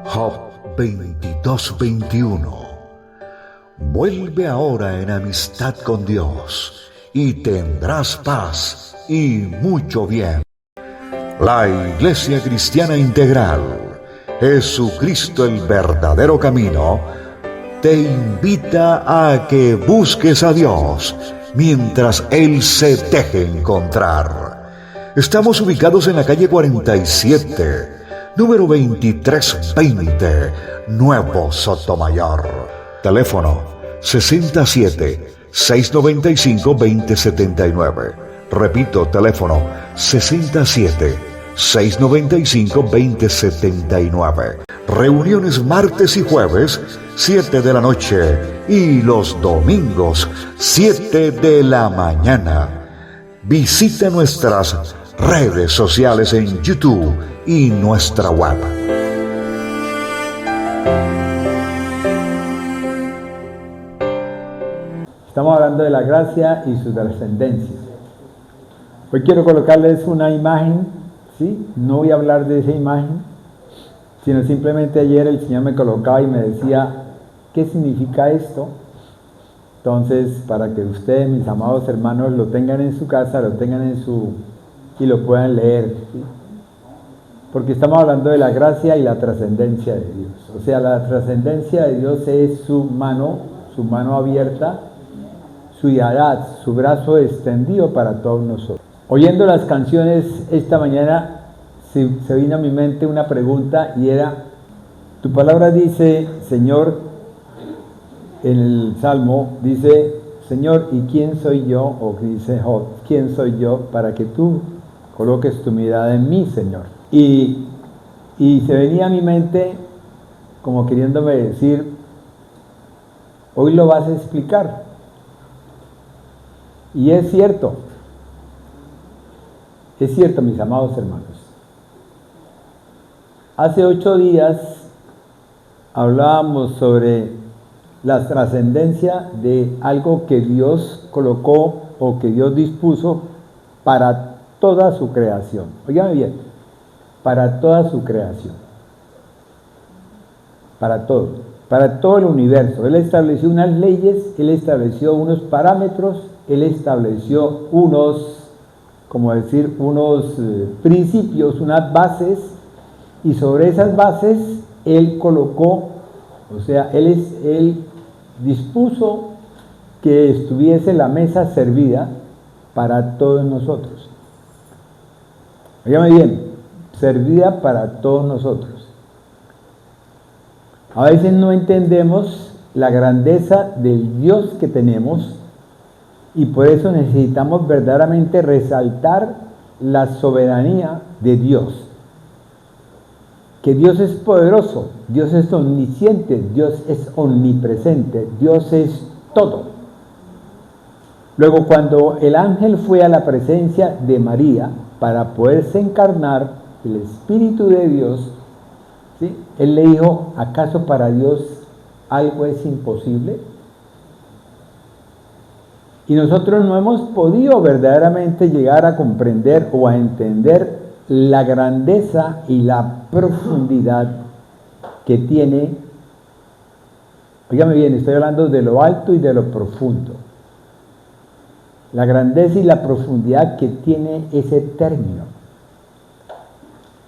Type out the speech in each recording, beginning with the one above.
Job 22:21. Vuelve ahora en amistad con Dios y tendrás paz y mucho bien. La Iglesia Cristiana Integral, Jesucristo el verdadero camino, te invita a que busques a Dios mientras Él se deje encontrar. Estamos ubicados en la calle 47, número 2320, Nuevo Sotomayor. Teléfono 67-695-2079. Repito, teléfono 67-695-2079. Reuniones martes y jueves, 7 de la noche. Y los domingos, 7 de la mañana. Visita nuestras redes sociales en YouTube y nuestra web. Estamos hablando de la gracia y su trascendencia. Hoy quiero colocarles una imagen, ¿sí? No voy a hablar de esa imagen, sino simplemente ayer el Señor me colocaba y me decía, ¿qué significa esto? Entonces, para que ustedes, mis amados hermanos, lo tengan en su casa, lo tengan y lo puedan leer, ¿sí? Porque estamos hablando de la gracia y la trascendencia de Dios. O sea, la trascendencia de Dios es su mano abierta, su yadad, su brazo extendido para todos nosotros. Oyendo las canciones esta mañana, se vino a mi mente una pregunta y era, tu palabra dice, Señor, en el Salmo, dice, Señor, ¿y quién soy yo? O dice Job, ¿quién soy yo para que tú coloques tu mirada en mí, Señor? Y se venía a mi mente como queriéndome decir, hoy lo vas a explicar. Y es cierto, mis amados hermanos. Hace 8 días hablábamos sobre la trascendencia de algo que Dios colocó o que Dios dispuso para toda su creación. Óigame bien, para toda su creación. Para todo el universo. Él estableció unas leyes, Él estableció unos parámetros, Él estableció unos principios, unas bases, y sobre esas bases Él colocó, o sea, Él dispuso que estuviese la mesa servida para todos nosotros. Óigame bien, servida para todos nosotros. A veces no entendemos la grandeza del Dios que tenemos y por eso necesitamos verdaderamente resaltar la soberanía de Dios. Que Dios es poderoso, Dios es omnisciente, Dios es omnipresente, Dios es todo. Luego, cuando el ángel fue a la presencia de María para poderse encarnar el Espíritu de Dios, ¿sí? Él le dijo, ¿acaso para Dios algo es imposible? Y nosotros no hemos podido verdaderamente llegar a comprender o a entender la grandeza y la profundidad que tiene. Óigame bien, estoy hablando de lo alto y de lo profundo. La grandeza y la profundidad que tiene ese término.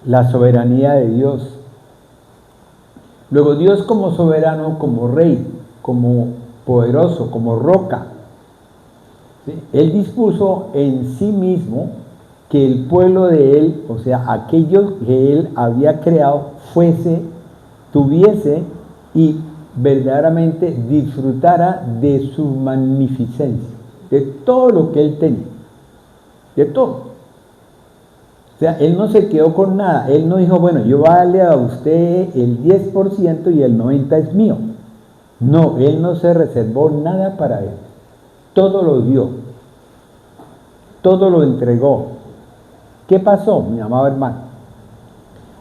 La soberanía de Dios. Luego Dios como soberano, como rey, como poderoso, como roca, ¿sí? Él dispuso en sí mismo que el pueblo de Él, o sea, aquello que Él había creado, tuviese y verdaderamente disfrutara de su magnificencia, de todo lo que Él tenía, de todo. O sea, Él no se quedó con nada. Él no dijo, bueno, yo voy a darle a usted el 10% y el 90% es mío. No, Él no se reservó nada para Él. Todo lo dio. Todo lo entregó. ¿Qué pasó, mi amado hermano?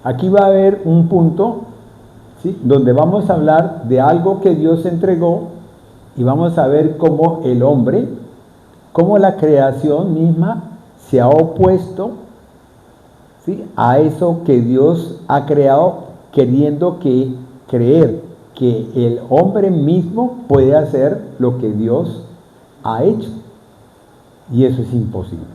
Aquí va a haber un punto, ¿sí?, donde vamos a hablar de algo que Dios entregó y vamos a ver cómo el hombre, cómo la creación misma se ha opuesto, ¿sí?, a eso que Dios ha creado, queriendo creer que el hombre mismo puede hacer lo que Dios ha hecho. Y eso es imposible.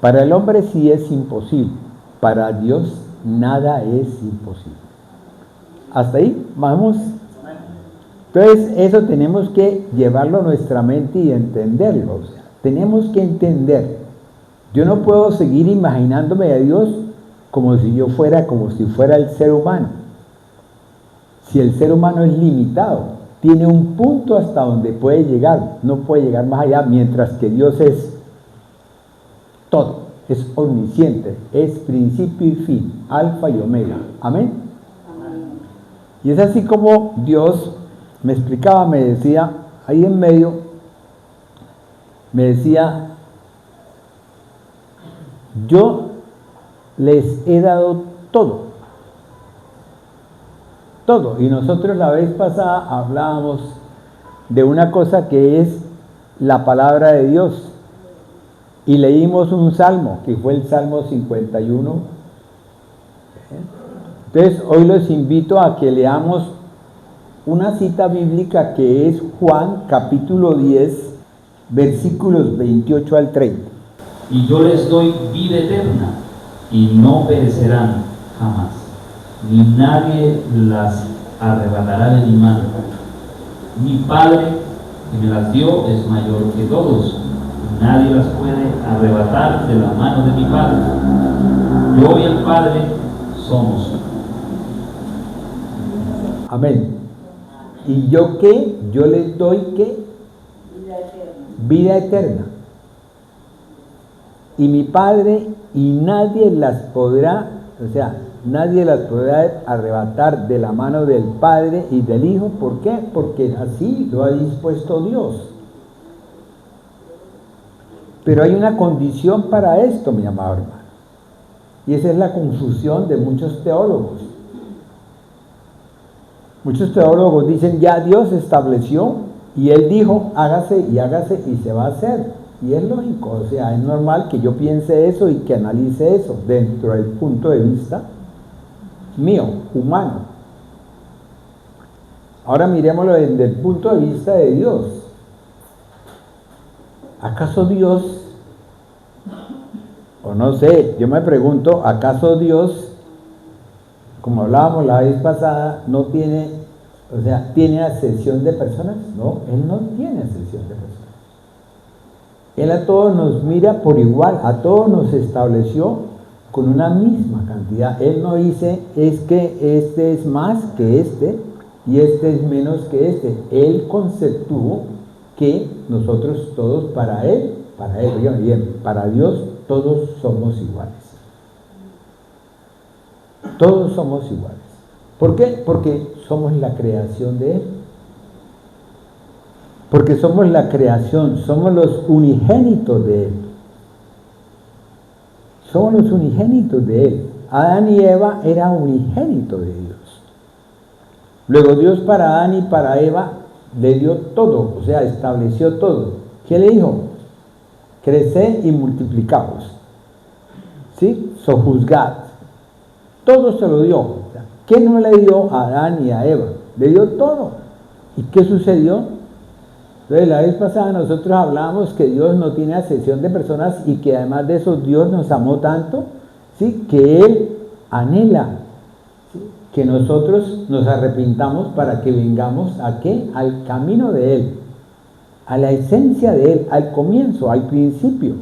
Para el hombre sí es imposible. Para Dios nada es imposible. ¿Hasta ahí? Vamos. Entonces eso tenemos que llevarlo a nuestra mente y entenderlo. O sea, tenemos que entender. Yo no puedo seguir imaginándome a Dios como si fuera el ser humano. Si el ser humano es limitado, tiene un punto hasta donde puede llegar, no puede llegar más allá, mientras que Dios es todo, es omnisciente, es principio y fin, alfa y omega. Amén. Y es así como Dios me explicaba, me decía, ahí en medio, me decía, yo les he dado todo. Y nosotros la vez pasada hablábamos de una cosa que es la palabra de Dios. Y leímos un salmo, que fue el Salmo 51. Entonces, hoy los invito a que leamos una cita bíblica que es Juan, capítulo 10, versículos 28 al 30. Y yo les doy vida eterna, y no perecerán jamás, ni nadie las arrebatará de mi mano. Mi Padre, que me las dio, es mayor que todos, y nadie las puede arrebatar de la mano de mi Padre. Yo y el Padre somos. Amén. ¿Y yo qué? Yo les doy ¿qué? Vida eterna. Y mi Padre, y nadie las podrá, nadie las podrá arrebatar de la mano del Padre y del Hijo. ¿Por qué? Porque así lo ha dispuesto Dios. Pero hay una condición para esto, mi amado hermano. Y esa es la confusión de muchos teólogos. Muchos teólogos dicen, ya Dios estableció y Él dijo, hágase y se va a hacer. Y es lógico, es normal que yo piense eso y que analice eso dentro del punto de vista mío, humano. Ahora miremoslo desde el punto de vista de Dios. ¿Acaso Dios, o no sé, yo me pregunto, ¿acaso Dios, como hablábamos la vez pasada, no tiene, tiene acepción de personas? No, Él no tiene acepción de personas. Él a todos nos mira por igual, a todos nos estableció con una misma cantidad. Él no dice, es que este es más que este y este es menos que este. Él conceptuó que nosotros todos para Él, oigan bien, para Dios todos somos iguales. Todos somos iguales. ¿Por qué? Porque somos la creación de Él. Porque somos la creación, somos los unigénitos de Él. Somos los unigénitos de Él. Adán y Eva eran unigénitos de Dios. Luego Dios para Adán y para Eva le dio todo, estableció todo. ¿Qué le dijo? Creced y multiplicaos. ¿Sí? Sojuzgad. Todo se lo dio. ¿Qué no le dio a Adán y a Eva? Le dio todo. ¿Y qué sucedió? Entonces, la vez pasada nosotros hablábamos que Dios no tiene acepción de personas y que además de eso Dios nos amó tanto, ¿sí?, que Él anhela, ¿sí?, que nosotros nos arrepintamos para que vengamos ¿a qué? Al camino de Él, a la esencia de Él, al comienzo, al principio.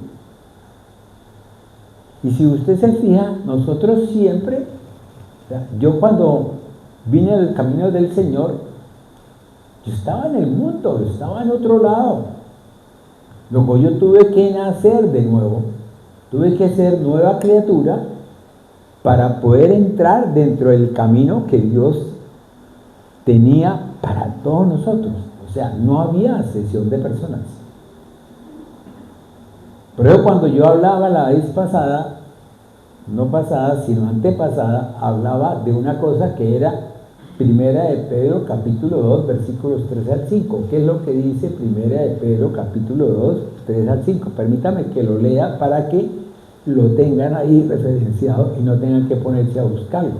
Y si usted se fija, nosotros siempre, yo cuando vine al camino del Señor, yo estaba en el mundo, yo estaba en otro lado. Luego yo tuve que nacer de nuevo, tuve que ser nueva criatura para poder entrar dentro del camino que Dios tenía para todos nosotros. No había acepción de personas. Por eso cuando yo hablaba la vez pasada no pasada, sino antepasada, hablaba de una cosa que era Primera de Pedro, capítulo 2, versículos 3 al 5. ¿Qué es lo que dice Primera de Pedro, capítulo 2, 3 al 5? Permítame que lo lea para que lo tengan ahí referenciado y no tengan que ponerse a buscarlo.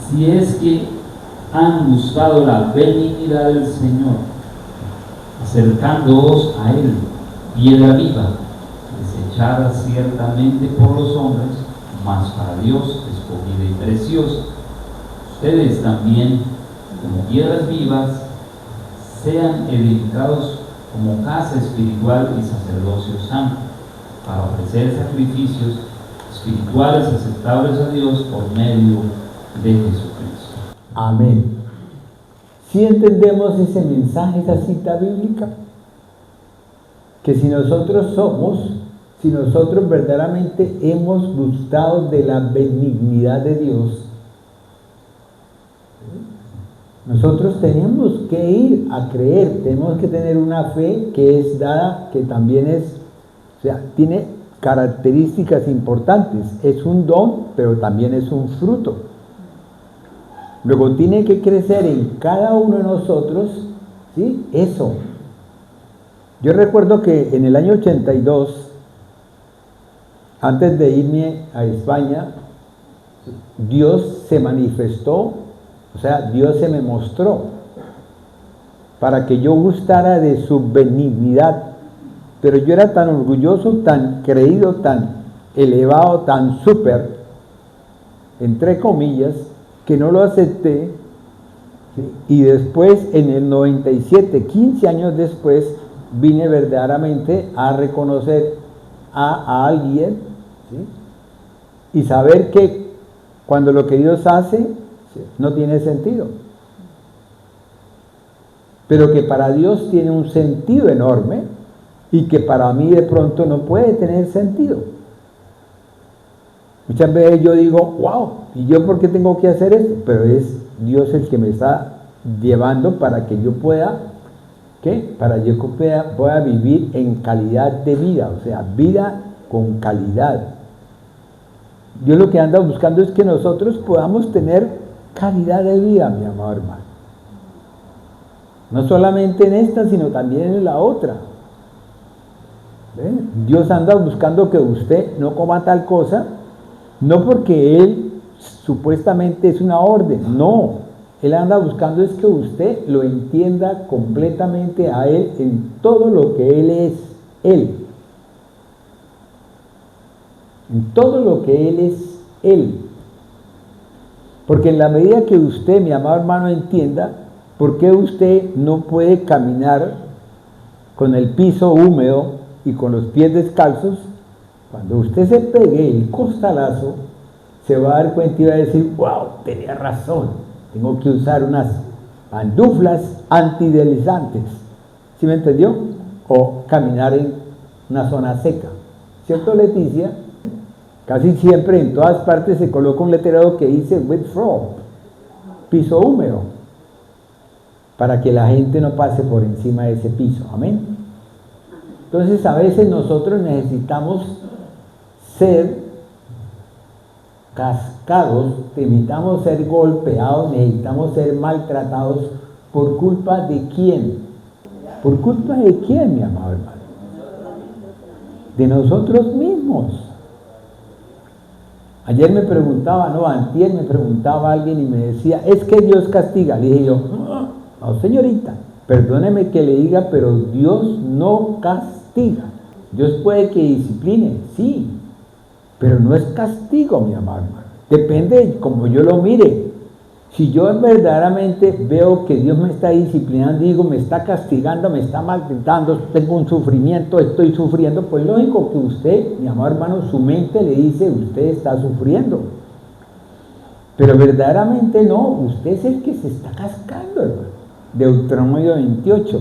Si es que han buscado la benignidad del Señor, acercándoos a Él, piedra viva, desechada ciertamente por los hombres, mas para Dios escogida y preciosa. Ustedes también, como piedras vivas, sean edificados como casa espiritual y sacerdocio santo, para ofrecer sacrificios espirituales aceptables a Dios por medio de Jesucristo. Amén. ¿Sí entendemos ese mensaje, esa cita bíblica? Que si nosotros verdaderamente hemos gustado de la benignidad de Dios, nosotros tenemos que ir a creer, tenemos que tener una fe que es dada, que también es, o sea, tiene características importantes. Es un don, pero también es un fruto. Luego tiene que crecer en cada uno de nosotros, ¿sí? Eso. Yo recuerdo que en el año 82, antes de irme a España, Dios se manifestó, o sea, Dios se me mostró para que yo gustara de su benignidad. Pero yo era tan orgulloso, tan creído, tan elevado, tan súper, entre comillas, que no lo acepté. ¿Sí? Y después, en el 97, 15 años después, vine verdaderamente a reconocer a alguien, ¿sí? Y saber que cuando lo que Dios hace, ¿sí?, no tiene sentido. Pero que para Dios tiene un sentido enorme y que para mí de pronto no puede tener sentido. Muchas veces yo digo, wow, ¿y yo por qué tengo que hacer esto? Pero es Dios el que me está llevando para que yo pueda, ¿qué? Para que yo pueda vivir en calidad de vida, o sea, vida con calidad. Dios lo que anda buscando es que nosotros podamos tener calidad de vida, mi amado hermano. No solamente en esta, sino también en la otra. Dios anda buscando que usted no coma tal cosa, no porque Él supuestamente es una orden, no. Él anda buscando es que usted lo entienda completamente a Él en todo lo que Él es, Él. En todo lo que Él es, Él. Porque en la medida que usted, mi amado hermano, entienda por qué usted no puede caminar con el piso húmedo y con los pies descalzos, cuando usted se pegue el costalazo, se va a dar cuenta y va a decir, wow, tenía razón, tengo que usar unas pantuflas antideslizantes, ¿sí me entendió? O caminar en una zona seca, ¿cierto, Leticia? Casi siempre en todas partes se coloca un letrero que dice wet floor, piso húmedo, para que la gente no pase por encima de ese piso, amén. Entonces a veces nosotros necesitamos ser cascados, necesitamos ser golpeados, necesitamos ser maltratados. ¿Por culpa de quién? ¿Por culpa de quién, mi amado hermano? De nosotros mismos. Ayer me preguntaba, antier me preguntaba alguien y me decía, es que Dios castiga. Le dije yo, no señorita, perdóneme que le diga, pero Dios no castiga. Dios puede que discipline, sí, pero no es castigo, mi amado hermano. Depende de cómo yo lo mire. Si yo verdaderamente veo que Dios me está disciplinando, digo, me está castigando, me está maltratando, tengo un sufrimiento, estoy sufriendo, pues lógico que usted, mi amado hermano, su mente le dice, usted está sufriendo. Pero verdaderamente no, usted es el que se está cascando, hermano. Deuteronomio 28.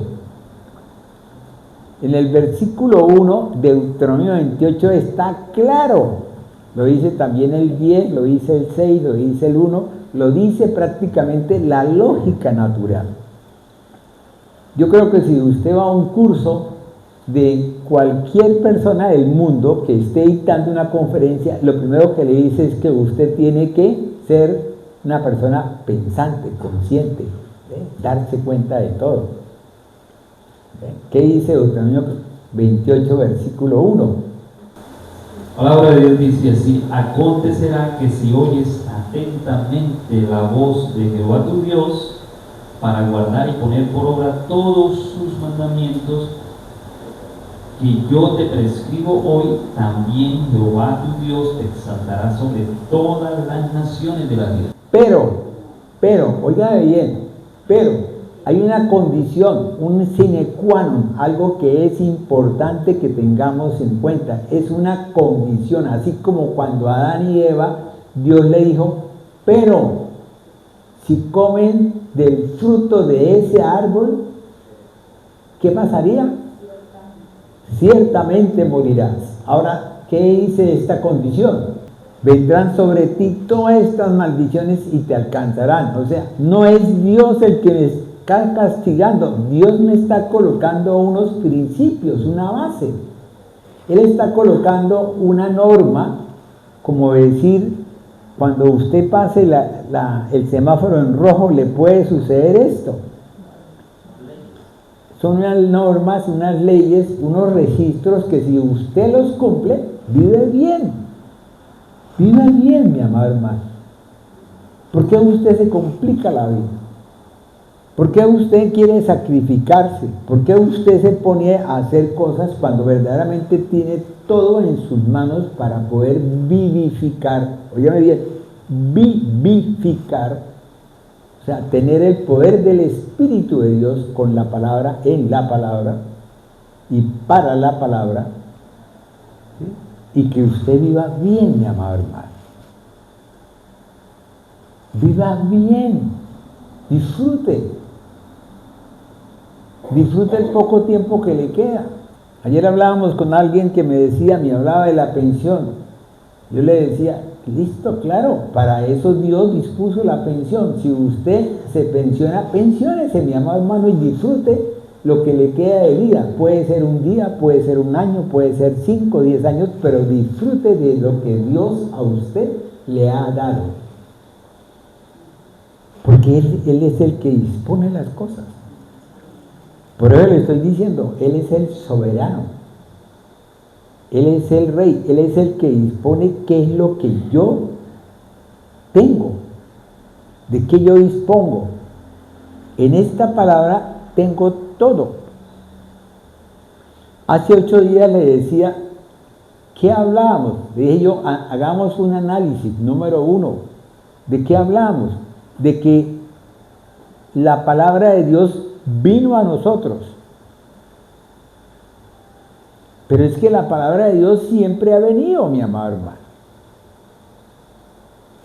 En el versículo 1, Deuteronomio 28 está claro. Lo dice también el 10, lo dice el 6, lo dice el 1, lo dice prácticamente la lógica natural. Yo creo que si usted va a un curso de cualquier persona del mundo que esté dictando una conferencia, lo primero que le dice es que usted tiene que ser una persona pensante, consciente, darse cuenta de todo. ¿Qué dice Deuteronomio 28, versículo 1? La palabra de Dios dice así: acontecerá que si oyes atentamente la voz de Jehová tu Dios, para guardar y poner por obra todos sus mandamientos que yo te prescribo hoy, también Jehová tu Dios te exaltará sobre todas las naciones de la tierra. Pero, oiga bien, hay una condición, un sine qua non, algo que es importante que tengamos en cuenta. Es una condición, así como cuando a Adán y Eva, Dios le dijo, pero si comen del fruto de ese árbol, ¿qué pasaría? Ciertamente morirás. Ahora, ¿qué dice esta condición? Vendrán sobre ti todas estas maldiciones y te alcanzarán. O sea, no es Dios el que me está castigando. Dios me está colocando unos principios, una base. Él está colocando una norma, como decir, cuando usted pase el semáforo en rojo, le puede suceder esto. Son unas normas, unas leyes, unos registros que si usted los cumple, vive bien. Vive bien, mi amado hermano. ¿Por qué usted se complica la vida? ¿Por qué usted quiere sacrificarse? ¿Por qué usted se pone a hacer cosas cuando verdaderamente tiene todo en sus manos para poder vivificar? Óigame bien, vivificar. O sea, tener el poder del Espíritu de Dios con la palabra, en la palabra y para la palabra, ¿sí? Y que usted viva bien, mi amado hermano. Viva bien, disfrute el poco tiempo que le queda. Ayer hablábamos con alguien que me decía, me hablaba de la pensión. Yo le decía, listo, claro, para eso Dios dispuso la pensión. Si usted se pensiona, pensiónese, mi amado hermano, y disfrute lo que le queda de vida. Puede ser un día, puede ser un año, puede ser 5, 10 años, pero disfrute de lo que Dios a usted le ha dado. Porque Él es el que dispone las cosas. Por eso le estoy diciendo, Él es el soberano. Él es el rey, Él es el que dispone qué es lo que yo tengo, de qué yo dispongo. En esta palabra tengo todo. Hace 8 días le decía, ¿qué hablábamos? Le dije yo, hagamos un análisis, número 1. ¿De qué hablábamos? De que la palabra de Dios vino a nosotros. Pero es que la palabra de Dios siempre ha venido, mi amado hermano.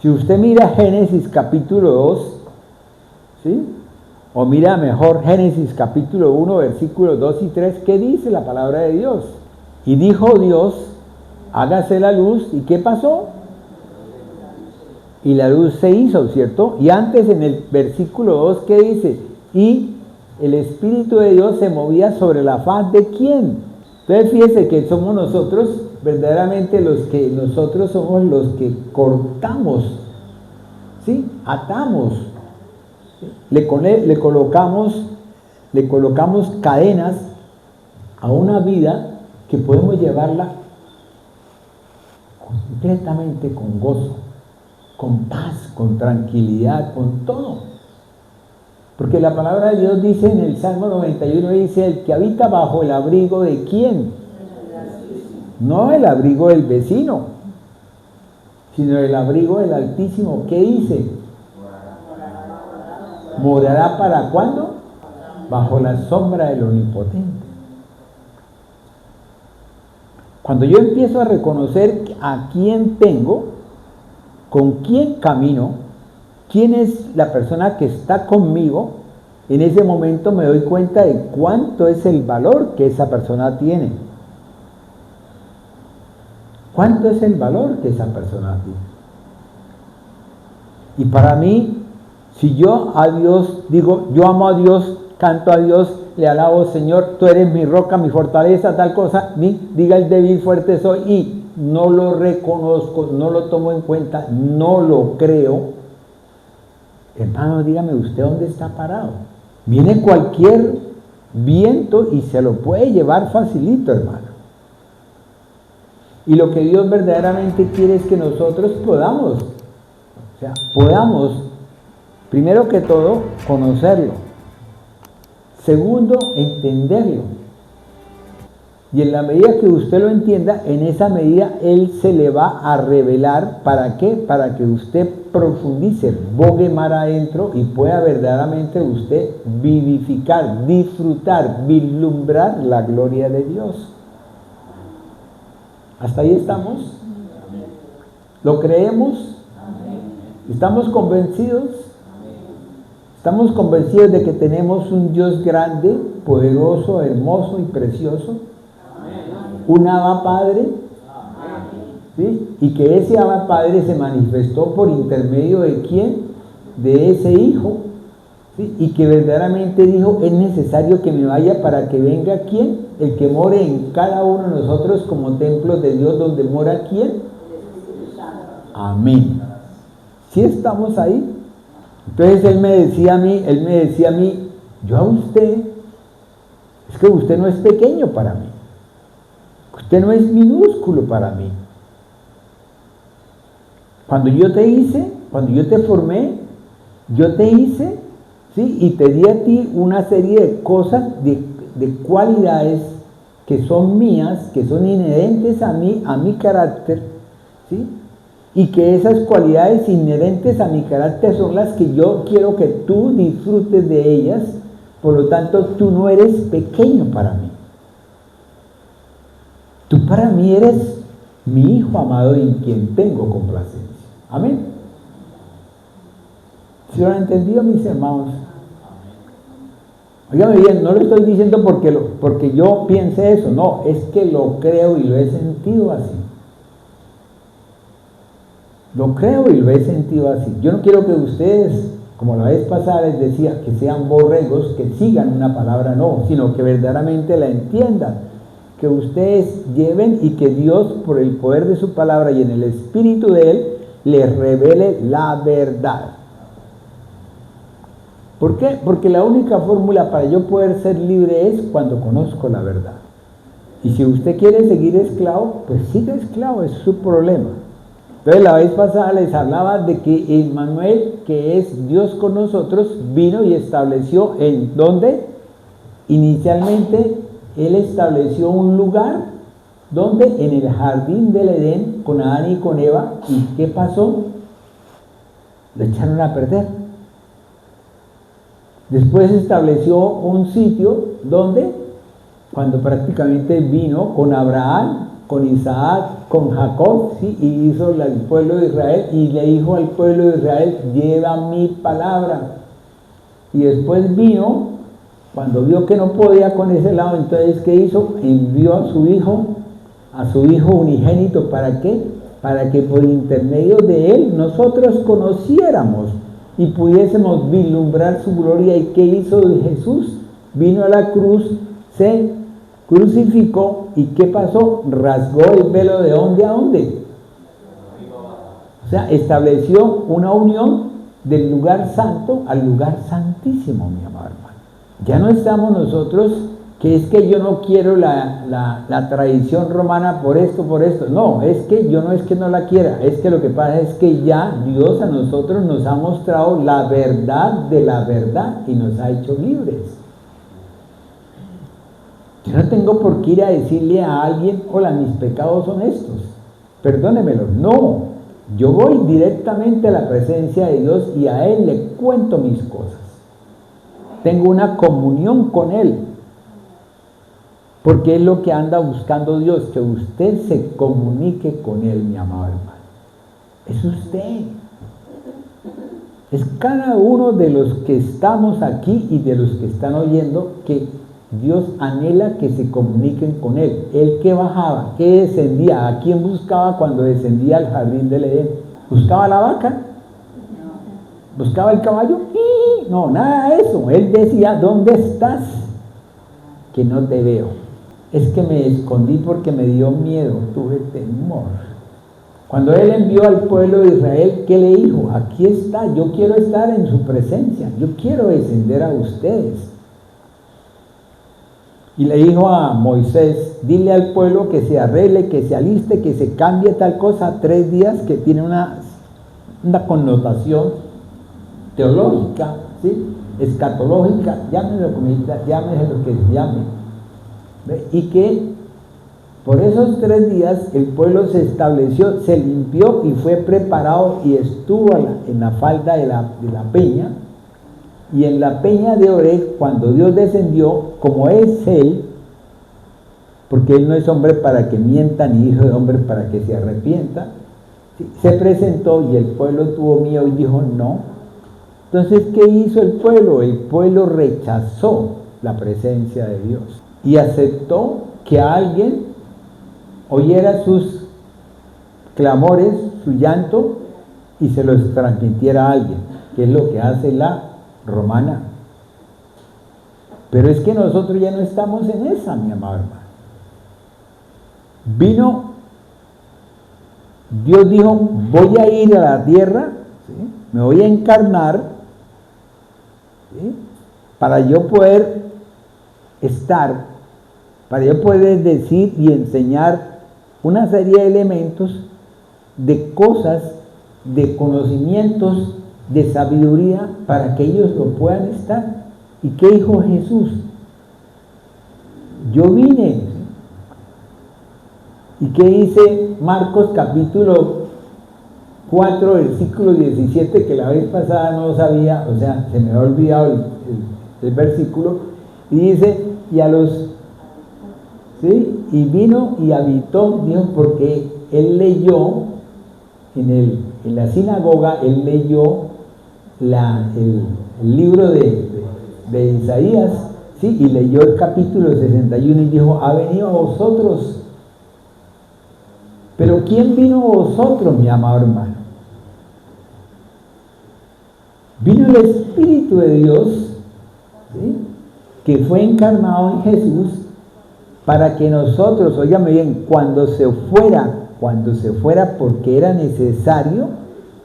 Si usted mira Génesis capítulo 2, ¿sí? O mira mejor Génesis capítulo 1, versículos 2 y 3, ¿qué dice la palabra de Dios? Y dijo Dios, hágase la luz, ¿y qué pasó? Y la luz se hizo, ¿cierto? Y antes en el versículo 2, ¿qué dice? Y el Espíritu de Dios se movía sobre la faz de ¿quién? Entonces fíjese que somos nosotros, verdaderamente nosotros somos los que cortamos, ¿sí? Atamos, ¿sí? Le colocamos cadenas a una vida que podemos llevarla completamente con gozo, con paz, con tranquilidad, con todo. Porque la palabra de Dios dice en el Salmo 91, dice, el que habita bajo el abrigo de ¿quién? No el abrigo del vecino, sino el abrigo del Altísimo. ¿Qué dice? ¿Morará para cuándo? Bajo la sombra del Omnipotente. Cuando yo empiezo a reconocer a quién tengo, con quién camino, quién es la persona que está conmigo, en ese momento me doy cuenta de cuánto es el valor que esa persona tiene. ¿Cuánto es el valor que esa persona tiene? Y para mí, si yo a Dios digo, yo amo a Dios canto a Dios, le alabo, Señor, tú eres mi roca, mi fortaleza, tal cosa, diga el débil, fuerte soy, y no lo reconozco, no lo tomo en cuenta, no lo creo. Hermano, dígame usted dónde está parado. Viene cualquier viento y se lo puede llevar facilito, hermano. Y lo que Dios verdaderamente quiere es que nosotros podamos, primero que todo, conocerlo. Segundo, entenderlo. Y en la medida que usted lo entienda, en esa medida Él se le va a revelar. ¿Para qué? Para que usted profundice, bogue mar adentro y pueda verdaderamente usted vivificar, disfrutar, vislumbrar la gloria de Dios. ¿Hasta ahí estamos? ¿Lo creemos? ¿Estamos convencidos? ¿Estamos convencidos de que tenemos un Dios grande, poderoso, hermoso y precioso? Un Abba Padre, ¿sí? Y que ese Abba Padre se manifestó por intermedio de ¿quién? De ese Hijo, ¿sí? Y que verdaderamente dijo, es necesario que me vaya para que venga ¿quién? El que more en cada uno de nosotros como templos de Dios, donde mora ¿quién? Amén. ¿Sí estamos ahí? Entonces él me decía a mí, yo a usted, es que usted no es pequeño para mí. Usted no es minúsculo para mí. Cuando yo te hice, cuando yo te formé, yo te hice, ¿sí? Y te di a ti una serie de cosas, de cualidades que son mías, que son inherentes a mí, a mi carácter, ¿sí? Y que esas cualidades inherentes a mi carácter son las que yo quiero que tú disfrutes de ellas. Por lo tanto, tú no eres pequeño para mí. Tú para mí eres mi Hijo amado en quien tengo complacencia. Amén. ¿Sí lo han entendido, mis hermanos? Óigame bien, no lo estoy diciendo porque yo piense eso, no, es que lo creo y lo he sentido así. Lo creo y lo he sentido así. Yo no quiero que ustedes, como la vez pasada les decía, que sean borregos, que sigan una palabra, no, sino que verdaderamente la entiendan. Que ustedes lleven y que Dios, por el poder de su palabra y en el Espíritu de Él, les revele la verdad. ¿Por qué? Porque la única fórmula para yo poder ser libre es cuando conozco la verdad. Y si usted quiere seguir esclavo, pues siga esclavo, es su problema. Entonces la vez pasada les hablaba de que Emmanuel, que es Dios con nosotros, vino y estableció en ¿dónde? Inicialmente Él estableció un lugar, ¿dónde? En el jardín del Edén, con Adán y con Eva. ¿Y qué pasó? Lo echaron a perder. Después estableció un sitio, ¿dónde? Cuando prácticamente vino con Abraham, con Isaac, con Jacob, ¿sí? Y hizo el pueblo de Israel y le dijo al pueblo de Israel, lleva mi palabra. Y después vino, cuando vio que no podía con ese lado, entonces ¿qué hizo? Envió a su hijo unigénito, ¿para qué? Para que por intermedio de él nosotros conociéramos y pudiésemos vislumbrar su gloria. ¿Y qué hizo Jesús? Vino a la cruz, se crucificó, ¿y qué pasó? Rasgó el velo ¿de dónde a dónde? O sea, estableció una unión del lugar santo al lugar santísimo, mi amado hermano. Ya no estamos nosotros, que es que yo no quiero la tradición romana por esto, no, es que yo no es que no la quiera, es que lo que pasa es que ya Dios a nosotros nos ha mostrado la verdad de la verdad y nos ha hecho libres. Yo no tengo por qué ir a decirle a alguien, hola, mis pecados son estos, perdónemelo. No, yo voy directamente a la presencia de Dios y a Él le cuento mis cosas. Tengo una comunión con Él, porque es lo que anda buscando Dios, que usted se comunique con Él, mi amado hermano. Es usted. Es cada uno de los que estamos aquí y de los que están oyendo que Dios anhela que se comuniquen con Él. Él que bajaba, que descendía, ¿a quién buscaba cuando descendía al jardín del Edén? ¿Buscaba a la vaca? ¿Buscaba el caballo? No, nada de eso. Él decía, ¿dónde estás? Que no te veo. Es que me escondí porque me dio miedo, tuve temor. Cuando él envió al pueblo de Israel, ¿qué le dijo? Aquí está, yo quiero estar en su presencia, yo quiero descender a ustedes. Y le dijo a Moisés, dile al pueblo que se arregle, que se aliste, que se cambie tal cosa, 3 días, que tiene una connotación teológica, ¿sí? Escatológica, llámese lo que se llame. ¿Ve? Y que por esos 3 días el pueblo se estableció, se limpió y fue preparado y estuvo en la falda de la peña. Y en la peña de Oreb, cuando Dios descendió, como es Él, porque Él no es hombre para que mienta, ni hijo de hombre para que se arrepienta, ¿sí? Se presentó y el pueblo tuvo miedo y dijo no. Entonces, ¿qué hizo el pueblo? El pueblo rechazó la presencia de Dios y aceptó que alguien oyera sus clamores, su llanto, y se los transmitiera a alguien, que es lo que hace la romana. Pero es que nosotros ya no estamos en esa, mi amado hermano. Dios dijo, voy a ir a la tierra, ¿sí? Me voy a encarnar, ¿sí? Para yo poder estar, para yo poder decir y enseñar una serie de elementos, de cosas, de conocimientos, de sabiduría, para que ellos lo puedan estar. ¿Y qué dijo Jesús? Yo vine. ¿Y qué dice Marcos capítulo 4, versículo 17, que la vez pasada no sabía, o sea, se me había olvidado el versículo, y dice, ¿sí? Y vino y habitó, dijo, porque él leyó, en la sinagoga, él leyó el libro de Isaías, ¿sí? Y leyó el capítulo 61 y dijo, ha venido a vosotros. Pero ¿quién vino a vosotros, mi amado hermano? Vino el Espíritu de Dios, ¿sí? Que fue encarnado en Jesús, para que nosotros, óigame bien, cuando se fuera porque era necesario,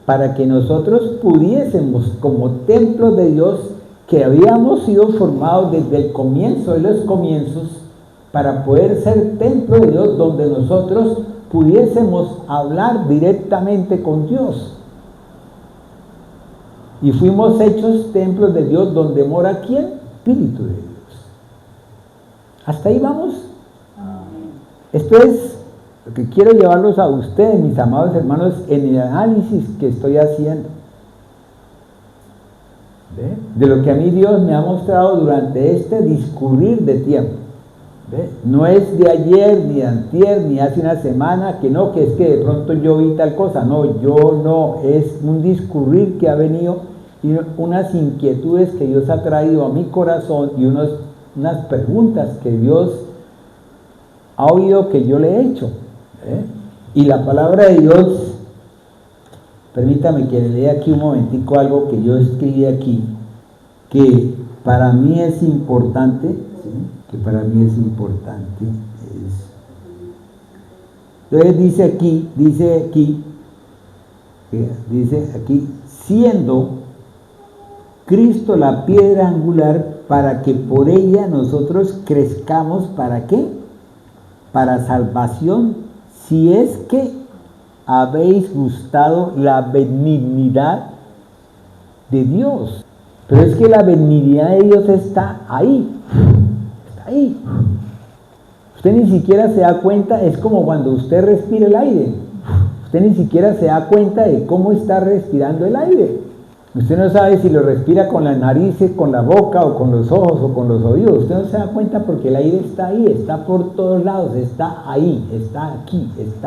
para que nosotros pudiésemos, como templos de Dios, que habíamos sido formados desde el comienzo de los comienzos, para poder ser templo de Dios, donde nosotros pudiésemos hablar directamente con Dios. Y fuimos hechos templos de Dios, donde mora ¿quién? Espíritu de Dios. ¿Hasta ahí vamos? Esto es lo que quiero llevarlos a ustedes, mis amados hermanos, en el análisis que estoy haciendo. ¿Ve? De lo que a mí Dios me ha mostrado durante este discurrir de tiempo. ¿Ve? No es de ayer, ni de antier, ni hace una semana, que es que de pronto yo vi tal cosa. No, yo no, es un discurrir que ha venido y unas inquietudes que Dios ha traído a mi corazón y unas preguntas que Dios ha oído que yo le he hecho. Y la palabra de Dios, permítame que le lea aquí un momentico algo que yo escribí aquí, que para mí es importante, ¿sí? Que para mí es importante. Entonces dice aquí, siendo Cristo la piedra angular, para que por ella nosotros crezcamos, ¿para qué? Para salvación, si es que habéis gustado la benignidad de Dios. Pero es que la benignidad de Dios está ahí. Usted ni siquiera se da cuenta, es como cuando usted respira el aire. Usted ni siquiera se da cuenta de cómo está respirando el aire. Usted no sabe si lo respira con la nariz, con la boca, o con los ojos, o con los oídos. Usted no se da cuenta porque el aire está ahí, está por todos lados, está ahí, está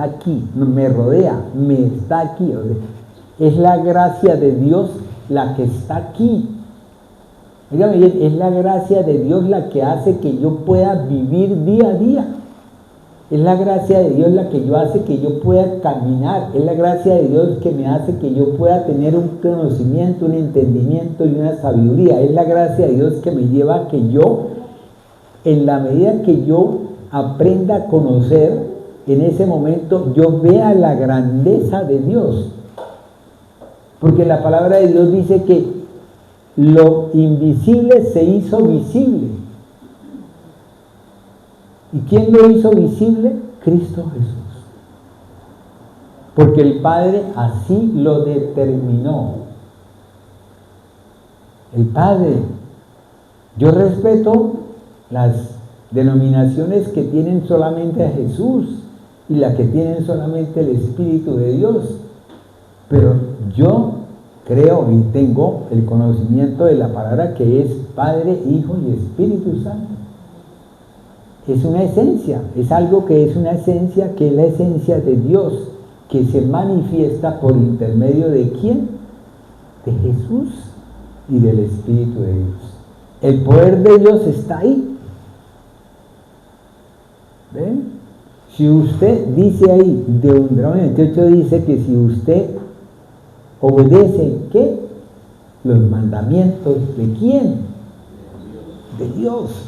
aquí, me rodea, está aquí. Es la gracia de Dios la que está aquí. Dígame bien, es la gracia de Dios la que hace que yo pueda vivir día a día. Es la gracia de Dios la que yo hace que yo pueda caminar. Es la gracia de Dios que me hace que yo pueda tener un conocimiento, un entendimiento y una sabiduría. Es la gracia de Dios que me lleva a que yo, en la medida que yo aprenda a conocer, en ese momento yo vea la grandeza de Dios. Porque la palabra de Dios dice que lo invisible se hizo visible. ¿Y quién lo hizo visible? Cristo Jesús. Porque el Padre así lo determinó. El Padre. Yo respeto las denominaciones que tienen solamente a Jesús y las que tienen solamente el Espíritu de Dios. Pero yo creo y tengo el conocimiento de la palabra que es Padre, Hijo y Espíritu Santo. Es una esencia, es algo que es una esencia, que es la esencia de Dios, que se manifiesta por intermedio de ¿quién? De Jesús y del Espíritu de Dios. El poder de Dios está ahí. ¿Ven? Si usted dice ahí, Deuteronomio 28 dice que si usted obedece, ¿qué? Los mandamientos de ¿quién? De Dios.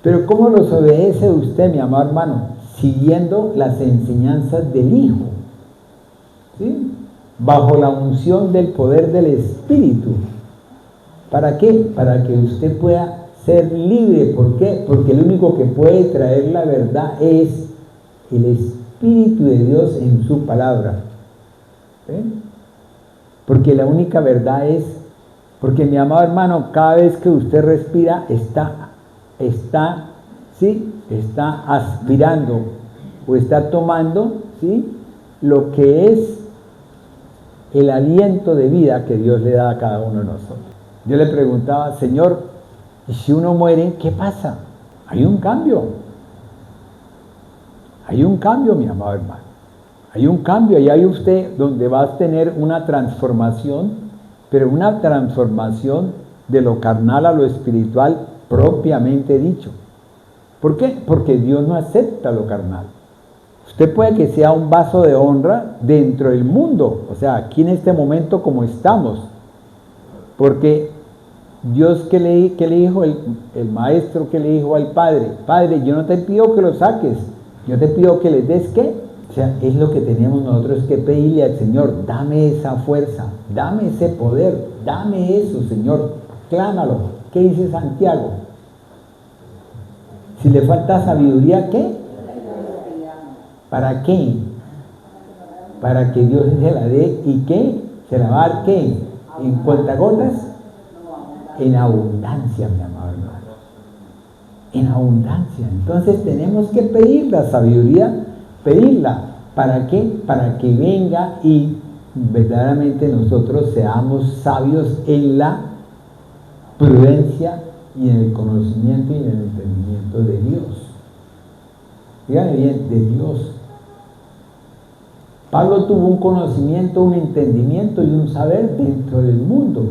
Pero ¿cómo los obedece usted, mi amado hermano? Siguiendo las enseñanzas del Hijo, ¿sí? Bajo la unción del poder del Espíritu. ¿Para qué? Para que usted pueda ser libre. ¿Por qué? Porque el único que puede traer la verdad es el Espíritu de Dios en su palabra. ¿Ven? Porque la única verdad es, porque mi amado hermano, cada vez que usted respira, está aspirando o está tomando, ¿sí?, lo que es el aliento de vida que Dios le da a cada uno de nosotros. Yo le preguntaba, Señor, ¿y si uno muere, qué pasa? Hay un cambio. Hay un cambio, mi amado hermano. Hay un cambio, y hay usted donde va a tener una transformación, pero una transformación de lo carnal a lo espiritual propiamente dicho. ¿Por qué? Porque Dios no acepta lo carnal. Usted puede que sea un vaso de honra dentro del mundo, o sea, aquí en este momento como estamos, porque Dios, ¿qué le dijo el maestro? ¿Qué le dijo al Padre? Padre, yo no te pido que lo saques, yo te pido que les des ¿qué? O sea, es lo que tenemos nosotros que pedirle al Señor. Dame esa fuerza, dame ese poder, dame eso, Señor, clámalo. ¿Qué dice Santiago? Si le falta sabiduría, ¿qué? ¿Para qué? Para que Dios se la dé. ¿Y qué? ¿Se la va a dar qué? ¿En cuentagotas? En abundancia, mi amado hermano. En abundancia. Entonces tenemos que pedir la sabiduría, pedirla. ¿Para qué? Para que venga y verdaderamente nosotros seamos sabios en la prudencia y en el conocimiento y en el entendimiento de Dios. Díganme bien, de Dios. Pablo tuvo un conocimiento, un entendimiento y un saber dentro del mundo.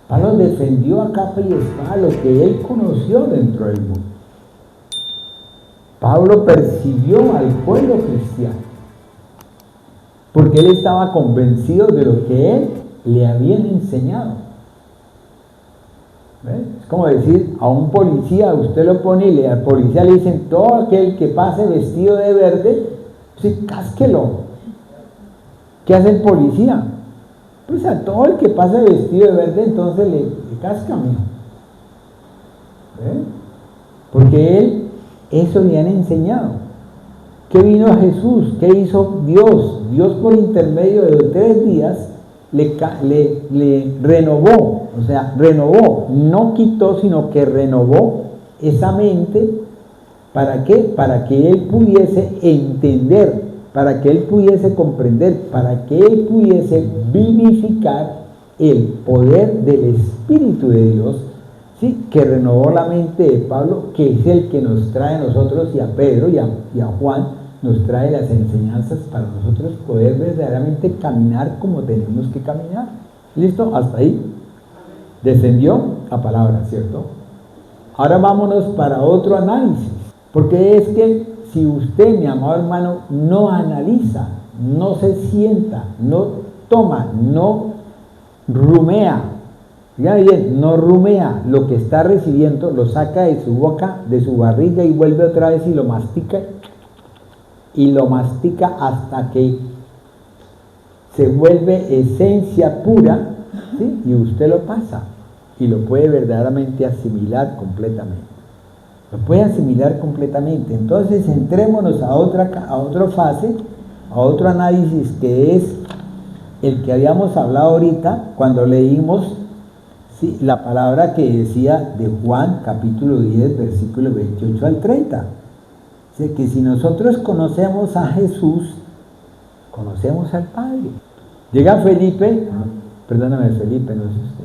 Pablo defendió a capa y espada lo que él conoció dentro del mundo. Pablo persiguió al pueblo cristiano porque él estaba convencido de lo que él le habían enseñado. ¿Ves? Es como decir a un policía, usted lo pone y al policía le dicen, todo aquel que pase vestido de verde, sí, cásquelo. ¿Qué hace el policía? Pues a todo el que pase vestido de verde, entonces le casca, mijo. ¿Ves? Porque él, eso le han enseñado. ¿Qué vino a Jesús? ¿Qué hizo Dios? Dios por intermedio de 3 días le renovó, o sea, renovó, no quitó, sino que renovó esa mente. ¿Para qué? Para que él pudiese entender, para que él pudiese comprender, para que él pudiese vivificar el poder del Espíritu de Dios, ¿sí?, que renovó la mente de Pablo, que es el que nos trae a nosotros y a Pedro y a Juan, nos trae las enseñanzas para nosotros poder verdaderamente caminar como tenemos que caminar. ¿Listo? Hasta ahí. Descendió la palabra, ¿cierto? Ahora vámonos para otro análisis, porque es que si usted, mi amado hermano, no analiza, no se sienta, no toma, no rumea, diga bien, no rumea lo que está recibiendo, lo saca de su boca, de su barriga y vuelve otra vez y lo mastica hasta que se vuelve esencia pura, ¿sí? Y usted lo pasa y lo puede verdaderamente asimilar completamente. Lo puede asimilar completamente. Entonces entrémonos a otra fase, a otro análisis, que es el que habíamos hablado ahorita cuando leímos, ¿sí?, la palabra que decía de Juan capítulo 10 versículo 28 al 30. O sea, que si nosotros conocemos a Jesús, conocemos al Padre. Llega Felipe, perdóname Felipe, no es usted.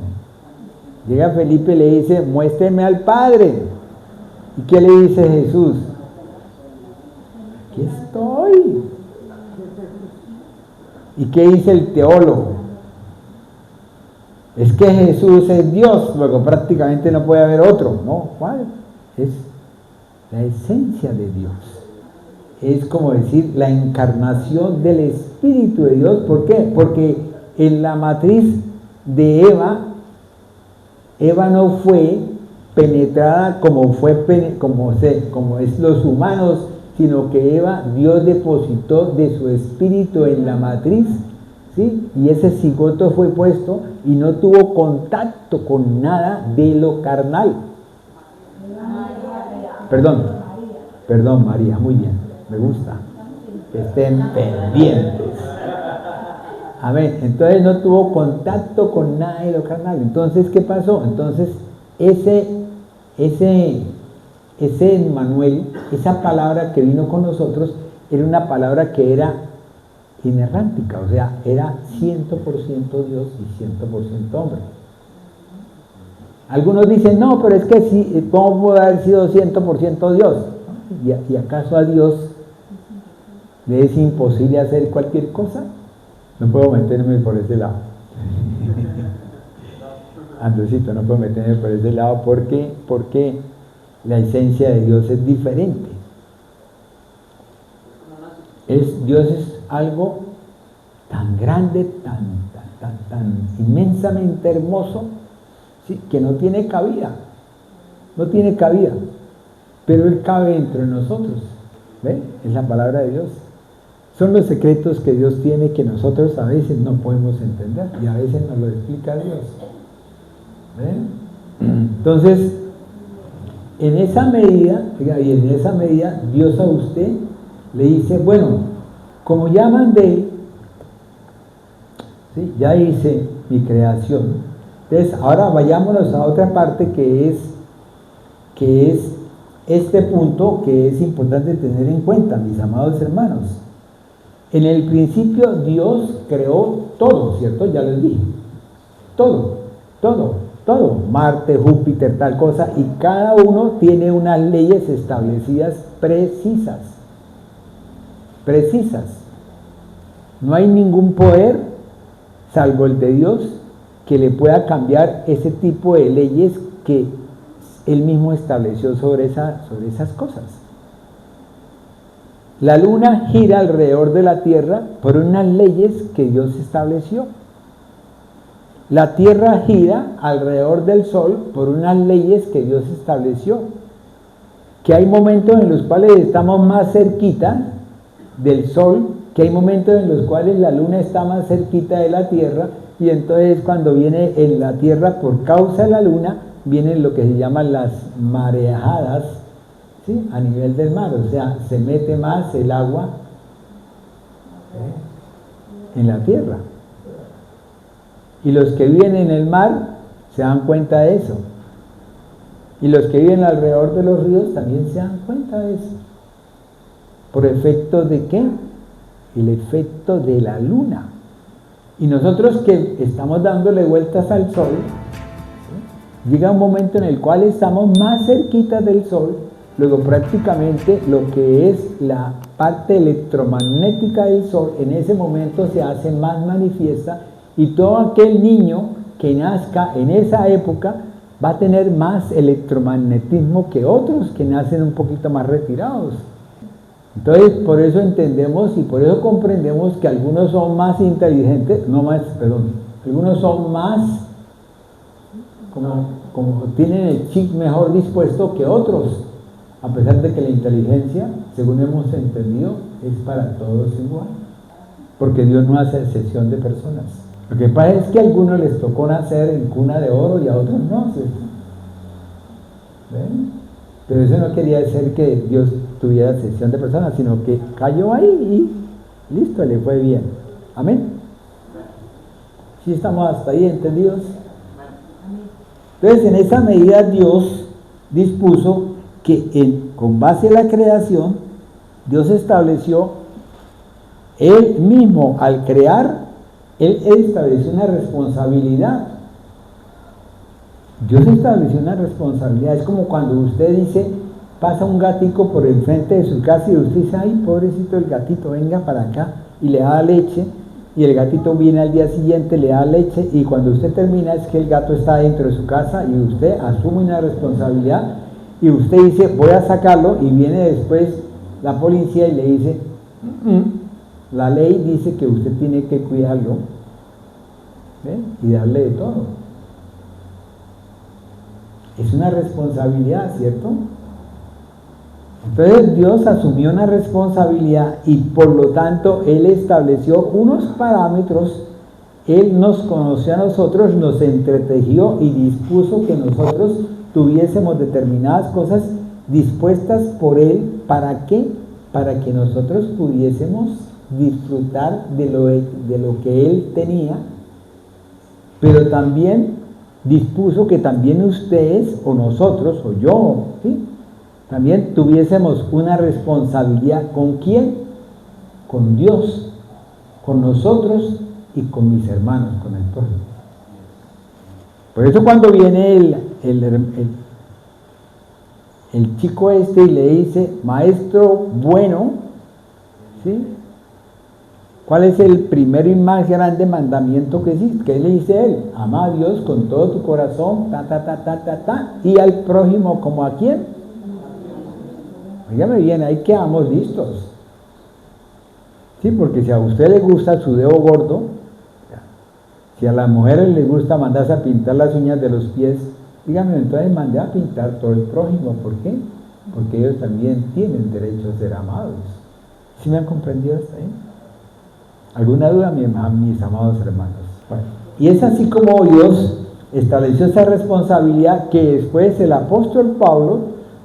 Llega Felipe y le dice, muéstreme al Padre. ¿Y qué le dice Jesús? Aquí estoy. ¿Y qué dice el teólogo? Es que Jesús es Dios, luego prácticamente no puede haber otro. No, ¿cuál? Es la esencia de Dios. Es como decir la encarnación del Espíritu de Dios. ¿Por qué? Porque en la matriz de Eva no fue penetrada como es los humanos, sino que Dios depositó de su espíritu en la matriz, ¿sí? Y ese cigoto fue puesto y no tuvo contacto con nada de lo carnal. Perdón María, muy bien, me gusta que estén pendientes. Amén. Entonces no tuvo contacto con nada de lo carnal. Entonces, ¿qué pasó? Entonces, ese Emmanuel, esa palabra que vino con nosotros, era una palabra que era inerrántica, o sea, era 100% Dios y 100% hombre. Algunos dicen, no, pero es que sí, ¿cómo puede haber sido 100% Dios? ¿Y acaso a Dios le es imposible hacer cualquier cosa? No puedo meterme por ese lado. Andresito, no puedo meterme por ese lado porque la esencia de Dios es diferente. Dios es algo tan grande, tan inmensamente hermoso, ¿sí?, que no tiene cabida. No tiene cabida. Pero Él cabe entre nosotros. ¿Ve? Es la palabra de Dios. Son los secretos que Dios tiene que nosotros a veces no podemos entender y a veces nos lo explica Dios. ¿Ve? Entonces, en esa medida, Dios a usted le dice, bueno, como ya mandé, ¿sí?, ya hice mi creación, entonces ahora vayámonos a otra parte que es este punto que es importante tener en cuenta, mis amados hermanos. En el principio Dios creó todo, ¿cierto? Ya les dije. Todo. Marte, Júpiter, tal cosa, y cada uno tiene unas leyes establecidas precisas. No hay ningún poder, salvo el de Dios, que le pueda cambiar ese tipo de leyes que Él mismo estableció sobre esas cosas. La luna gira alrededor de la Tierra por unas leyes que Dios estableció. La Tierra gira alrededor del Sol por unas leyes que Dios estableció. Que hay momentos en los cuales estamos más cerquita del Sol, que hay momentos en los cuales la luna está más cerquita de la Tierra, y entonces cuando viene en la Tierra por causa de la luna, vienen lo que se llaman las marejadas, ¿sí?, a nivel del mar, o sea, se mete más el agua en la tierra. Y los que viven en el mar se dan cuenta de eso. Y los que viven alrededor de los ríos también se dan cuenta de eso. ¿Por efecto de qué? El efecto de la luna. Y nosotros que estamos dándole vueltas al sol, ¿sí?, llega un momento en el cual estamos más cerquitas del sol. Luego prácticamente lo que es la parte electromagnética del Sol en ese momento se hace más manifiesta, y todo aquel niño que nazca en esa época va a tener más electromagnetismo que otros que nacen un poquito más retirados. Entonces, por eso entendemos y por eso comprendemos que algunos son más inteligentes, algunos son más, como tienen el chip mejor dispuesto que otros, a pesar de que la inteligencia, según hemos entendido, es para todos igual, porque Dios no hace excepción de personas. Lo que pasa es que a algunos les tocó nacer en cuna de oro y a otros no, ¿cierto? ¿Ven? Pero eso no quería decir que Dios tuviera excepción de personas, sino que cayó ahí y listo, le fue bien. Amén. ¿Sí estamos hasta ahí entendidos? Entonces, en esa medida Dios dispuso que con base a la creación, Dios estableció Él mismo, al crear, Él estableció una responsabilidad. Dios estableció una responsabilidad. Es como cuando usted dice, pasa un gatico por el frente de su casa y usted dice, ay, pobrecito el gatito, venga para acá, y le da leche, y el gatito viene al día siguiente, le da leche, y cuando usted termina es que el gato está dentro de su casa y usted asume una responsabilidad y usted dice, voy a sacarlo, y viene después la policía y le dice, la ley dice que usted tiene que cuidarlo, ¿ven? Y darle de todo. Es una responsabilidad, ¿cierto? Entonces Dios asumió una responsabilidad y por lo tanto Él estableció unos parámetros. Él nos conoció a nosotros, nos entretejió y dispuso que nosotros tuviésemos determinadas cosas dispuestas por Él. ¿Para qué? Para que nosotros pudiésemos disfrutar de lo que Él tenía, pero también dispuso que también ustedes o nosotros o yo, ¿sí?, también tuviésemos una responsabilidad. ¿Con quién? Con Dios, con nosotros y con mis hermanos, con el prójimo. Por eso cuando viene el chico este y le dice, maestro bueno, ¿sí?, ¿cuál es el primero y más grande mandamiento que existe? ¿Qué le dice él? Ama a Dios con todo tu corazón, y al prójimo como a quién. Dígame bien, ahí quedamos listos. Sí, porque si a usted le gusta su dedo gordo, si a las mujeres les gusta mandarse a pintar las uñas de los pies, dígame, entonces mandé a pintar todo el prójimo. ¿Por qué? Porque ellos también tienen derecho a ser amados. ¿Sí me han comprendido hasta ahí? ¿Alguna duda, mis amados hermanos? Bueno, y es así como Dios estableció esa responsabilidad que después el apóstol Pablo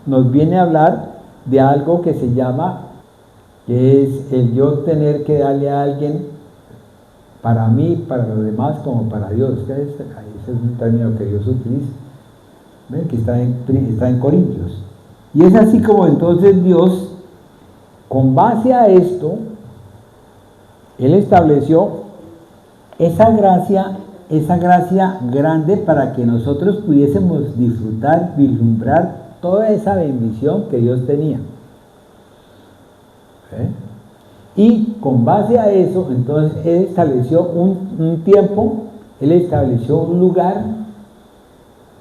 nos viene a hablar de algo que se llama, que es el yo tener que darle a alguien, para mí, para los demás, como para Dios. Ese es un término que Dios utiliza, ¿ven? Que está en Corintios. Y es así como entonces Dios, con base a esto, Él estableció esa gracia grande para que nosotros pudiésemos disfrutar, vislumbrar toda esa bendición que Dios tenía. Y con base a eso, entonces Él estableció un tiempo, Él estableció un lugar,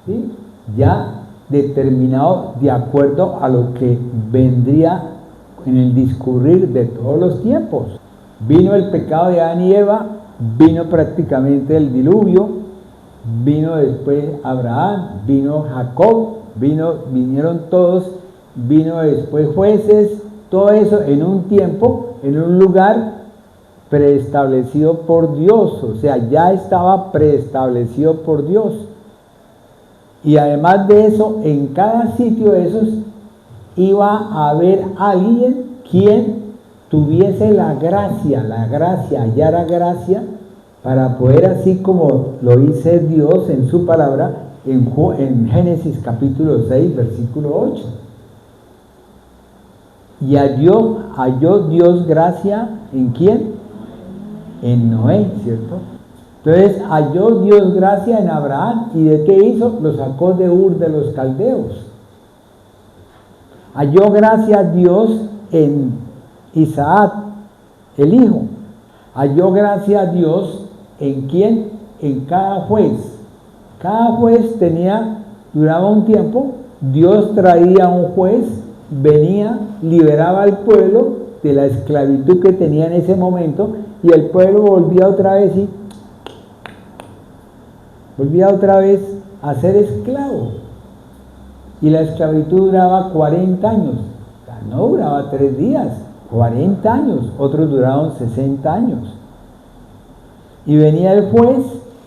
¿sí?, ya determinado de acuerdo a lo que vendría en el discurrir de todos los tiempos. Vino el pecado de Adán y Eva, vino prácticamente el diluvio, vino después Abraham, vino Jacob, vinieron todos, vino después jueces, todo eso en un tiempo, en un lugar preestablecido por Dios, o sea, ya estaba preestablecido por Dios. Y además de eso, en cada sitio de esos iba a haber alguien quien tuviese la gracia, hallara gracia, para poder, así como lo dice Dios en su palabra, en Génesis capítulo 6, versículo 8. Y halló Dios gracia, ¿en quién? En Noé, ¿cierto? Entonces halló Dios gracia en Abraham, ¿y de qué hizo? Lo sacó de Ur de los Caldeos. Halló gracia Dios en Isaac, el hijo. Halló gracia a Dios en quién? En cada juez. Cada juez duraba un tiempo, Dios traía un juez, venía, liberaba al pueblo de la esclavitud que tenía en ese momento, y el pueblo volvía otra vez a ser esclavo. Y la esclavitud duraba 40 años. O sea, no duraba 3 días, 40 años. Otros duraron 60 años. Y venía el juez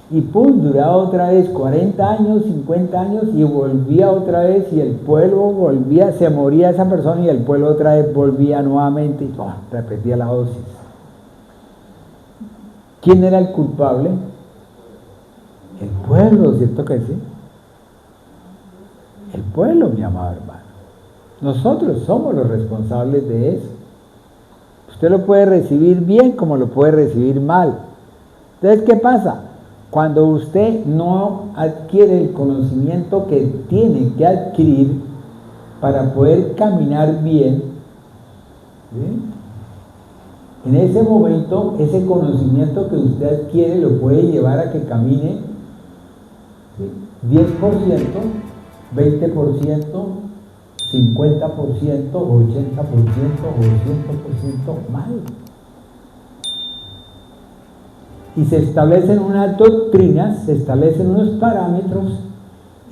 y pum, duraba otra vez 40 años, 50 años, y volvía otra vez, y el pueblo volvía, se moría esa persona y el pueblo otra vez volvía nuevamente y repetía la dosis. ¿Quién era el culpable? El pueblo, ¿cierto que sí? El pueblo, mi amado hermano. Nosotros somos los responsables de eso. Usted lo puede recibir bien como lo puede recibir mal. Entonces, ¿qué pasa? Cuando usted no adquiere el conocimiento que tiene que adquirir para poder caminar bien, ¿sí? En ese momento, ese conocimiento que usted adquiere lo puede llevar a que camine, ¿sí? 10%, 20%, 50%, 80% o 100% mal. Y se establecen unas doctrinas, se establecen unos parámetros,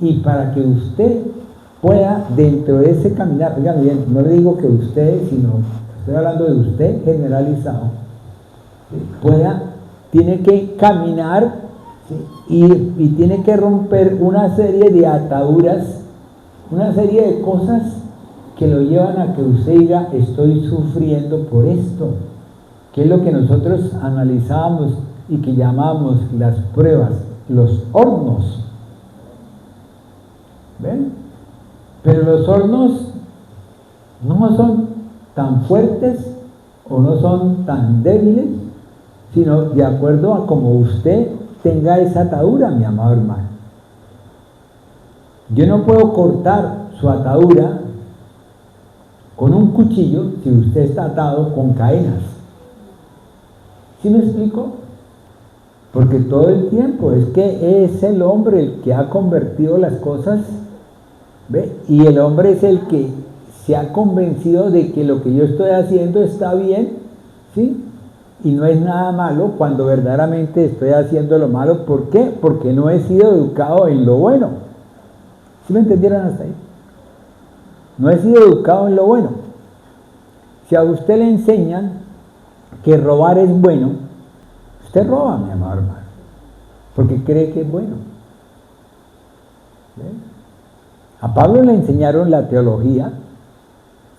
y para que usted pueda, dentro de ese caminar, oigan bien, no le digo que usted, sino estoy hablando de usted generalizado, tiene que caminar, ¿sí? y tiene que romper una serie de ataduras, una serie de cosas que lo llevan a que usted diga, estoy sufriendo por esto, que es lo que nosotros analizábamos y que llamamos las pruebas, los hornos. ¿Ven? Pero los hornos no son tan fuertes o no son tan débiles, sino de acuerdo a como usted tenga esa atadura, mi amado hermano. Yo no puedo cortar su atadura con un cuchillo si usted está atado con cadenas. ¿Sí me explico? Porque todo el tiempo es que es el hombre el que ha convertido las cosas, ¿ve? Y el hombre es el que se ha convencido de que lo que yo estoy haciendo está bien, ¿sí? Y no es nada malo cuando verdaderamente estoy haciendo lo malo. ¿Por qué? Porque no he sido educado en lo bueno. ¿Sí me entendieron hasta ahí? No he sido educado en lo bueno. Si a usted le enseñan que robar es bueno, usted roba, mi amado hermano, porque cree que es bueno. ¿Ven? A Pablo le enseñaron la teología,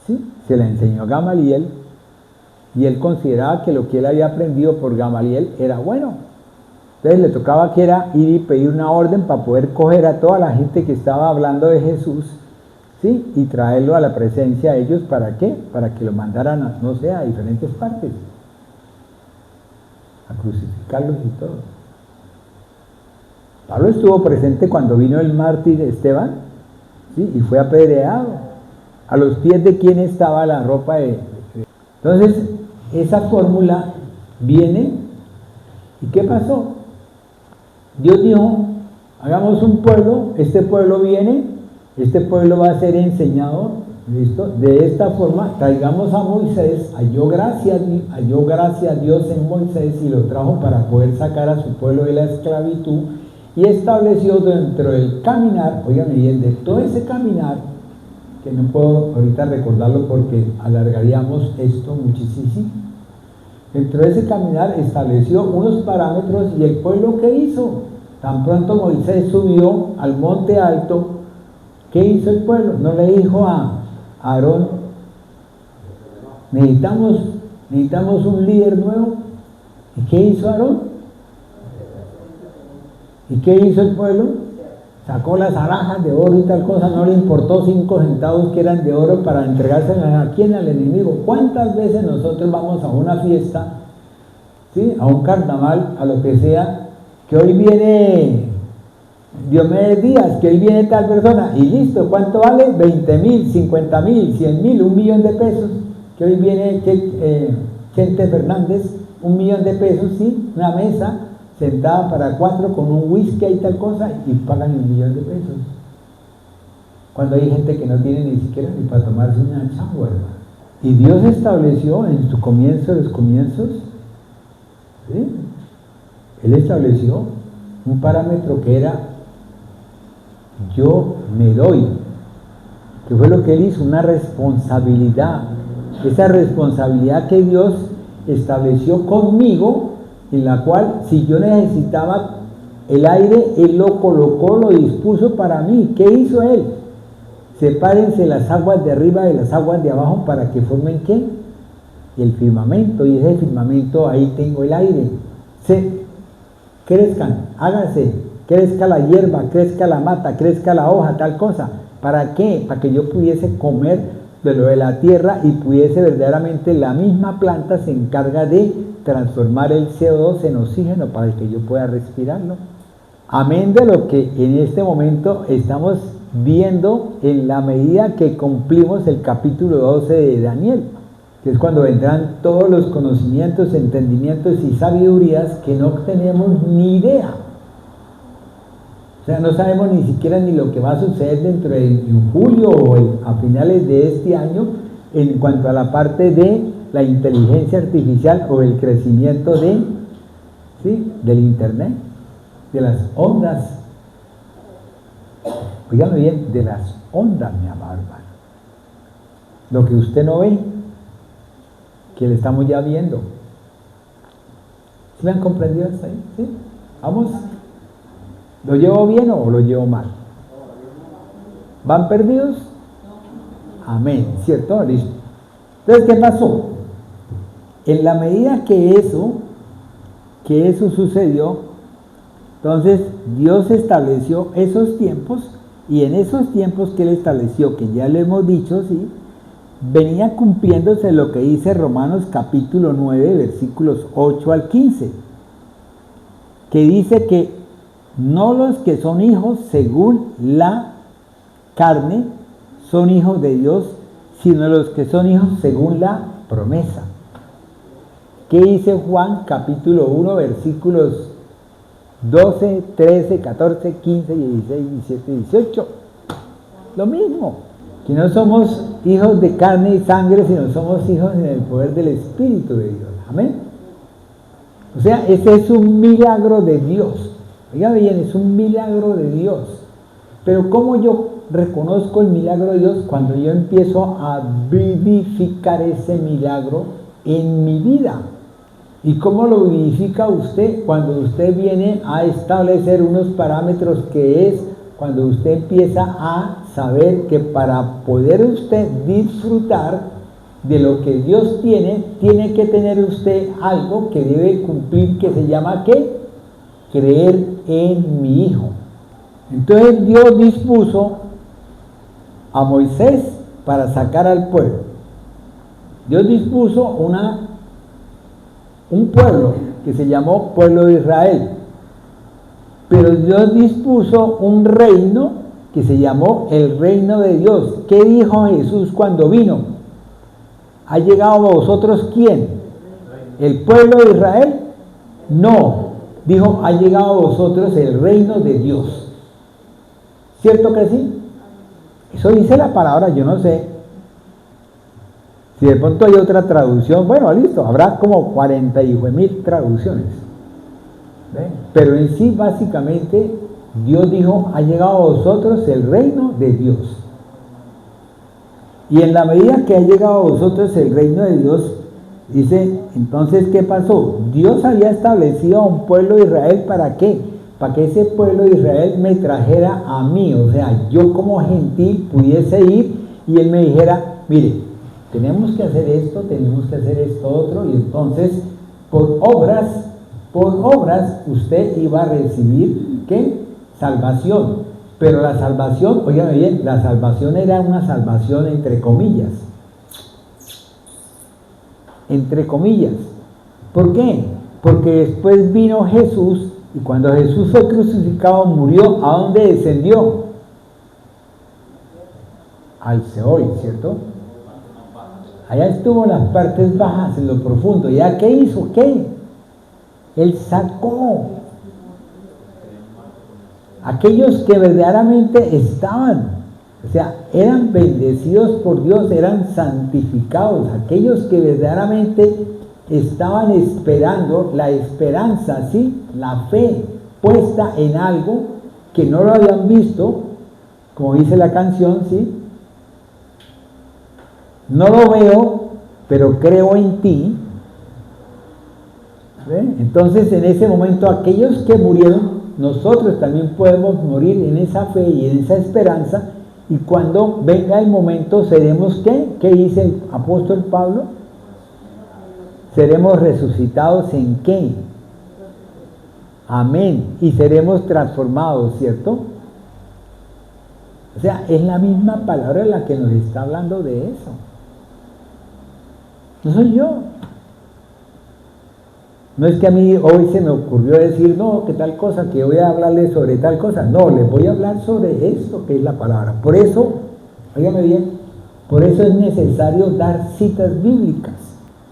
¿sí? Se le enseñó a Gamaliel, y él consideraba que lo que él había aprendido por Gamaliel era bueno. Entonces le tocaba que era ir y pedir una orden para poder coger a toda la gente que estaba hablando de Jesús, ¿sí? Y traerlo a la presencia de ellos. ¿Para qué? Para que lo mandaran a, no sé, a diferentes partes, a crucificarlos y todo. Pablo estuvo presente cuando vino el mártir Esteban, ¿sí? Y fue apedreado. A los pies de quien estaba la ropa de... Entonces, esa fórmula viene, ¿y qué pasó? Dios dijo, hagamos un pueblo, este pueblo viene, este pueblo va a ser enseñado, ¿listo? De esta forma, traigamos a Moisés, halló gracia a Dios en Moisés y lo trajo para poder sacar a su pueblo de la esclavitud, y estableció dentro del caminar, oigan bien, de todo ese caminar, que no puedo ahorita recordarlo porque alargaríamos esto muchísimo, dentro de ese caminar estableció unos parámetros. Y el pueblo, ¿qué hizo? Tan pronto Moisés subió al monte alto, ¿qué hizo el pueblo? No le dijo a Aarón, necesitamos un líder nuevo. ¿Y qué hizo Aarón? ¿Y qué hizo el pueblo? Sacó las alhajas de oro y tal cosa, no le importó 5 centavos que eran de oro para entregárselas a quién, al enemigo. ¿Cuántas veces nosotros vamos a una fiesta, ¿sí? A un carnaval, a lo que sea, que hoy viene Diomedes Díaz, que hoy viene tal persona, y listo, ¿cuánto vale? 20,000, 50,000, 100,000, 1,000,000 de pesos, que hoy viene Chente Fernández, 1,000,000 de pesos, ¿sí? Una mesa sentada para 4 con un whisky y tal cosa, y pagan 1,000,000 de pesos. Cuando hay gente que no tiene ni siquiera ni para tomarse una changua, hermano. Y Dios estableció en su comienzo de los comienzos, ¿sí? Él estableció un parámetro que era yo me doy, que fue lo que Él hizo, una responsabilidad. Esa responsabilidad que Dios estableció conmigo, en la cual si yo necesitaba el aire, Él lo colocó, lo dispuso para mí. ¿Qué hizo Él? Sepárense las aguas de arriba de las aguas de abajo para que formen ¿qué? El firmamento, y ese firmamento ahí tengo el aire. Se crezcan, háganse, crezca la hierba, crezca la mata, crezca la hoja, tal cosa. ¿Para qué? Para que yo pudiese comer de lo de la tierra y pudiese verdaderamente la misma planta se encarga de transformar el CO2 en oxígeno para que yo pueda respirarlo. Amén de lo que en este momento estamos viendo en la medida que cumplimos el capítulo 12 de Daniel, que es cuando vendrán todos los conocimientos, entendimientos y sabidurías que no tenemos ni idea. O sea, no sabemos ni siquiera ni lo que va a suceder dentro de en julio o a finales de este año en cuanto a la parte de la inteligencia artificial o el crecimiento de, ¿sí? del internet, de las ondas. Oígame bien, de las ondas, mi amado hermano. Lo que usted no ve, que le estamos ya viendo. ¿Sí me han comprendido hasta ahí? ¿Sí? Vamos. ¿Lo llevo bien o lo llevo mal? ¿Van perdidos? Amén, ¿cierto? Listo. Entonces, ¿qué pasó? En la medida que eso sucedió, entonces Dios estableció esos tiempos, y en esos tiempos que Él estableció, que ya lo hemos dicho, ¿sí? Venía cumpliéndose lo que dice Romanos capítulo 9, versículos 8 al 15, que dice que no los que son hijos según la carne son hijos de Dios, sino los que son hijos según la promesa. ¿Qué dice Juan capítulo 1, versículos 12, 13, 14, 15, 16, 17, 18? Lo mismo, que no somos hijos de carne y sangre, sino somos hijos en el poder del Espíritu de Dios. Amén. O sea, ese es un milagro de Dios. Oiga bien, es un milagro de Dios. Pero ¿cómo yo reconozco el milagro de Dios? Cuando yo empiezo a vivificar ese milagro en mi vida. ¿Y cómo lo vivifica usted? Cuando usted viene a establecer unos parámetros, que es cuando usted empieza a saber que para poder usted disfrutar de lo que Dios tiene que tener usted algo que debe cumplir, que se llama ¿qué? Creer en mi Hijo. Entonces Dios dispuso a Moisés para sacar al pueblo. Dios dispuso un pueblo que se llamó pueblo de Israel, pero Dios dispuso un reino que se llamó el reino de Dios. ¿Qué dijo Jesús cuando vino? ¿Ha llegado a vosotros quién? ¿El pueblo de Israel? No, dijo, ha llegado a vosotros el reino de Dios. ¿Cierto que sí? Eso dice la palabra, yo no sé. Si de pronto hay otra traducción, bueno, listo, habrá como 40.000 traducciones. ¿Ven? Pero en sí, básicamente, Dios dijo, ha llegado a vosotros el reino de Dios. Y en la medida que ha llegado a vosotros el reino de Dios, dice, entonces, ¿qué pasó? Dios había establecido a un pueblo de Israel, ¿para qué? Para que ese pueblo de Israel me trajera a mí, o sea, yo como gentil pudiese ir y Él me dijera, mire, tenemos que hacer esto otro, y entonces por obras usted iba a recibir ¿qué? Salvación. Pero la salvación, oigan bien, la salvación era una salvación entre comillas. Entre comillas. ¿Por qué? Porque después vino Jesús, y cuando Jesús fue crucificado, murió, ¿a dónde descendió? Al Seol, ¿cierto? Allá estuvo en las partes bajas, en lo profundo. ¿Ya qué hizo? ¿Qué? Él sacó aquellos que verdaderamente estaban O sea, eran bendecidos por Dios, eran santificados, aquellos que verdaderamente estaban esperando la esperanza, ¿sí? La fe puesta en algo que no lo habían visto, como dice la canción, ¿sí? No lo veo, pero creo en ti. ¿Ve? Entonces, en ese momento, aquellos que murieron, nosotros también podemos morir en esa fe y en esa esperanza, y cuando venga el momento, seremos, ¿qué? ¿Qué dice el apóstol Pablo? Seremos resucitados en qué? Amén. Y seremos transformados, ¿cierto? O sea, es la misma palabra la que nos está hablando de eso. No soy yo. No es que a mí hoy se me ocurrió decir, no, que tal cosa, que voy a hablarles sobre tal cosa. No, les voy a hablar sobre esto que es la palabra. Por eso, óigame bien, por eso es necesario dar citas bíblicas.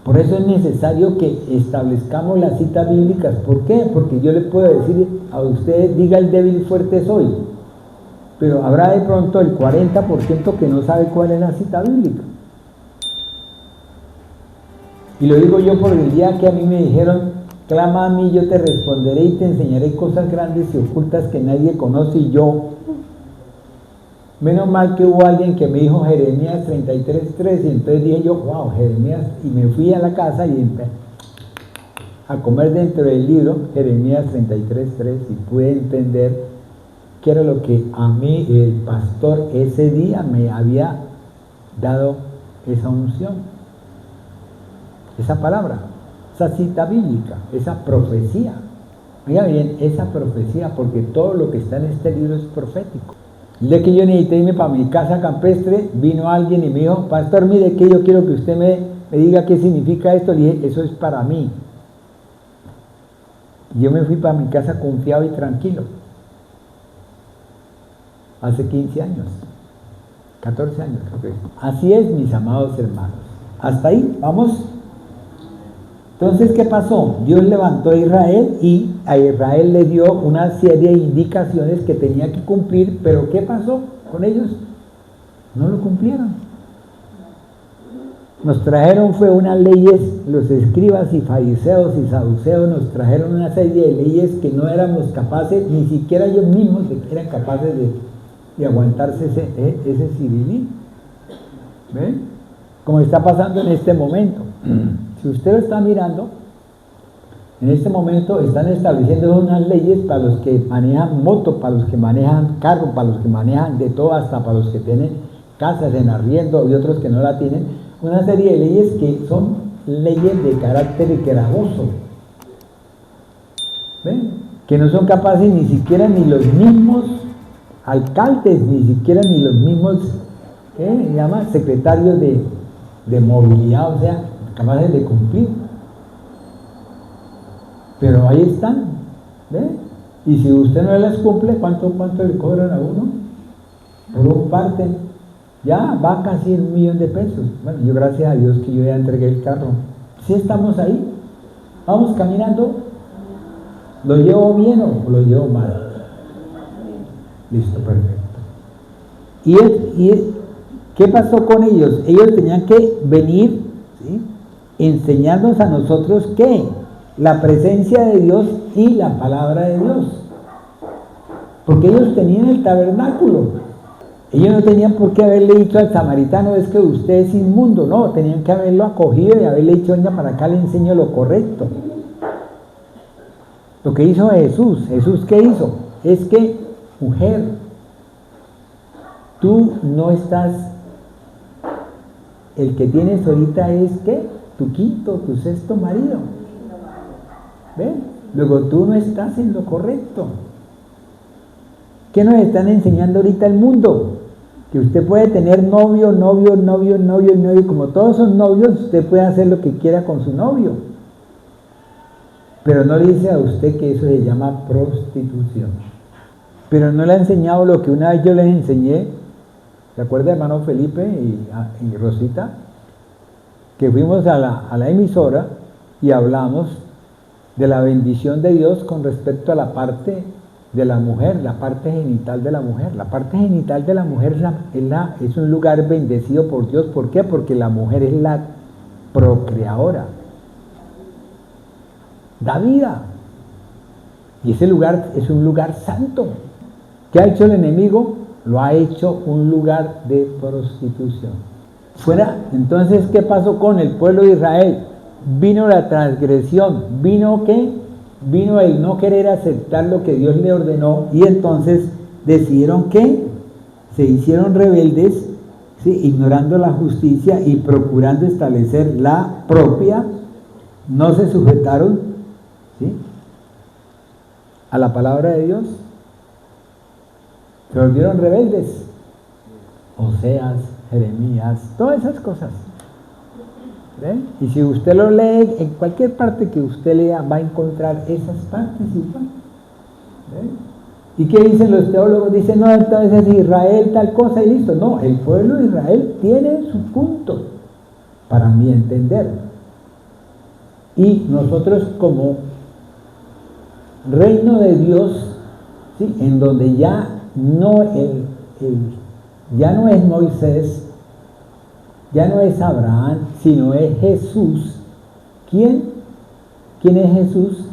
Por eso es necesario que establezcamos las citas bíblicas. ¿Por qué? Porque yo le puedo decir a ustedes, diga el débil fuerte soy. Pero habrá de pronto el 40% que no sabe cuál es la cita bíblica. Y lo digo yo por el día que a mí me dijeron, clama a mí, yo te responderé y te enseñaré cosas grandes y ocultas que nadie conoce, y yo. Menos mal que hubo alguien que me dijo Jeremías 33:3, y entonces dije yo, wow, Jeremías, y me fui a la casa y empecé a comer dentro del libro Jeremías 33:3 y pude entender qué era lo que a mí el pastor ese día me había dado esa unción. Esa palabra, esa cita bíblica, esa profecía. Oiga bien, esa profecía, porque todo lo que está en este libro es profético. El día que yo necesité irme para mi casa campestre, vino alguien y me dijo, pastor, mire que yo quiero que usted me diga qué significa esto. Le dije, eso es para mí. Y yo me fui para mi casa confiado y tranquilo. Hace 15 años, 14 años creo que es. Así es, mis amados hermanos. Hasta ahí, vamos. Entonces, ¿qué pasó? Dios levantó a Israel y a Israel le dio una serie de indicaciones que tenía que cumplir, pero ¿qué pasó con ellos? No lo cumplieron. Nos trajeron fue unas leyes, los escribas y fariseos y saduceos nos trajeron una serie de leyes que no éramos capaces, ni siquiera ellos mismos eran capaces de aguantarse ese civilín. ¿Ven? Como está pasando en este momento. Si usted lo está mirando, en este momento están estableciendo unas leyes para los que manejan moto, para los que manejan carro, para los que manejan de todo, hasta para los que tienen casas en arriendo y otros que no la tienen. Una serie de leyes que son leyes de carácter gravoso. ¿Ven? Que no son capaces ni siquiera ni los mismos alcaldes, ni siquiera ni los mismos secretarios de movilidad, o sea, capaces de cumplir. Pero ahí están, ¿ve? Y si usted no las cumple, ¿cuánto le cobran a uno? Por un parte, ya va casi $1 millón de pesos. Bueno, yo gracias a Dios que yo ya entregué el carro. Si estamos ahí, vamos caminando, ¿lo llevo bien o lo llevo mal? Listo, perfecto. ¿Y qué pasó con ellos? Ellos tenían que venir, ¿sí?, enseñarnos a nosotros ¿qué? La presencia de Dios y la palabra de Dios. Porque ellos tenían el tabernáculo. Ellos no tenían por qué haberle dicho al samaritano, es que usted es inmundo. No, tenían que haberlo acogido y haberle dicho, venga para acá, le enseño lo correcto. Lo que hizo Jesús, ¿qué hizo? Es que, mujer, tú no estás, el que tienes ahorita es ¿qué? Tu quinto, tu sexto marido. ¿Ven? Luego tú no estás en lo correcto. ¿Qué nos están enseñando ahorita el mundo? Que usted puede tener novio, como todos son novios, usted puede hacer lo que quiera con su novio. Pero no le dice a usted que eso se llama prostitución. Pero no le ha enseñado lo que una vez yo les enseñé. ¿Se acuerda, hermano Felipe y Rosita? Que fuimos a la emisora y hablamos de la bendición de Dios con respecto a la parte de la mujer, la parte genital de la mujer. La parte genital de la mujer es un lugar bendecido por Dios. ¿Por qué? Porque la mujer es la procreadora. Da vida. Y ese lugar es un lugar santo. ¿Qué ha hecho el enemigo? Lo ha hecho un lugar de prostitución. Fuera, entonces, ¿qué pasó con el pueblo de Israel? Vino la transgresión, vino el no querer aceptar lo que Dios le ordenó, y entonces decidieron que se hicieron rebeldes, ¿sí? Ignorando la justicia y procurando establecer la propia, no se sujetaron, ¿sí?, a la palabra de Dios, se volvieron rebeldes. Oseas, Jeremías, todas esas cosas. ¿Ven? Y si usted lo lee, en cualquier parte que usted lea, va a encontrar esas partes igual. ¿Ven? ¿Y qué dicen los teólogos? Dicen, no, entonces Israel tal cosa y listo. No, el pueblo de Israel tiene su punto, para mi entender. Y nosotros como reino de Dios, ¿sí?, en donde ya no es Moisés, ya no es Abraham, sino es Jesús. ¿Quién? ¿Quién es Jesús?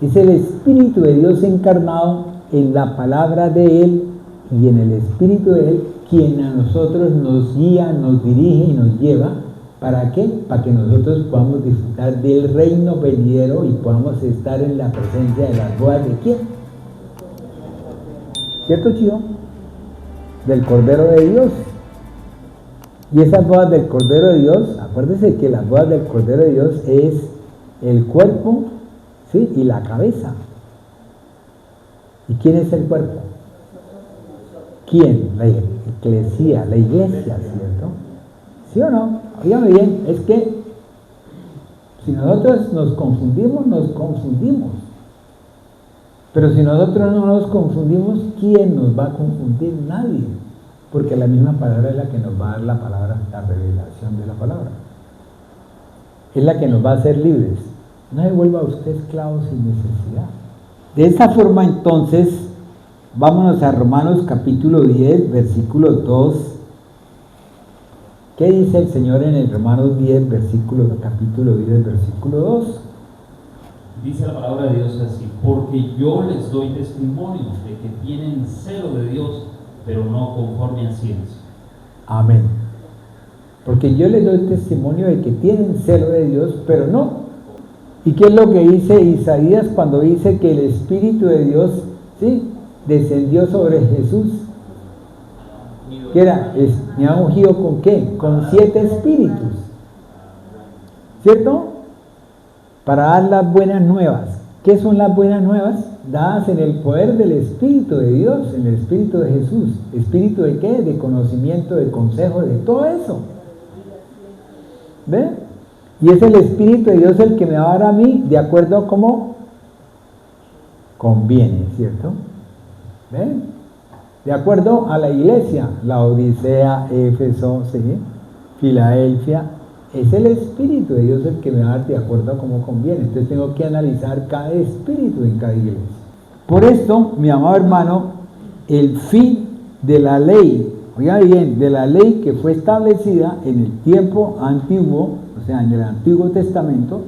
Es el Espíritu de Dios encarnado en la palabra de Él y en el Espíritu de Él, quien a nosotros nos guía, nos dirige y nos lleva. ¿Para qué? Para que nosotros podamos disfrutar del reino venidero y podamos estar en la presencia de las bodas de ¿quién? ¿Cierto, Chío? Del Cordero de Dios. Y esas bodas del Cordero de Dios, acuérdense que las bodas del Cordero de Dios es el cuerpo, ¿sí?, y la cabeza. ¿Y quién es el cuerpo? ¿Quién? La eclesía, la iglesia, ¿cierto? ¿Sí o no? Oigan bien, es que si nosotros nos confundimos, nos confundimos. Pero si nosotros no nos confundimos, ¿quién nos va a confundir? Nadie. Porque la misma palabra es la que nos va a dar la palabra, la revelación de la palabra. Es la que nos va a hacer libres. No se vuelva usted esclavo sin necesidad. De esta forma, entonces, vámonos a Romanos capítulo 10, versículo 2. ¿Qué dice el Señor en el Romanos 10, capítulo 10, versículo 2? Dice la palabra de Dios así: porque yo les doy testimonio de que tienen celo de Dios, pero no conforme a ciencia. Amén. Porque yo les doy testimonio de que tienen celo de Dios, pero no. ¿Y qué es lo que dice Isaías cuando dice que el Espíritu de Dios, ¿sí?, descendió sobre Jesús? ¿Qué era? ¿Me ha ungido con qué? Con 7 espíritus. ¿Cierto? Para dar las buenas nuevas. ¿Qué son las buenas nuevas? Dadas en el poder del Espíritu de Dios, en el Espíritu de Jesús. ¿Espíritu de qué? De conocimiento, de consejo, de todo eso. ¿Ve? Y es el Espíritu de Dios el que me va a dar a mí de acuerdo a cómo conviene, ¿cierto? ¿Ve? De acuerdo a la iglesia, la Odisea, Éfeso, ¿sí?, Filadelfia, es el Espíritu de Dios el que me va a dar de acuerdo a cómo conviene. Entonces tengo que analizar cada espíritu en cada iglesia. Por esto, mi amado hermano, el fin de la ley, oiga bien, de la ley que fue establecida en el tiempo antiguo, o sea, en el Antiguo Testamento,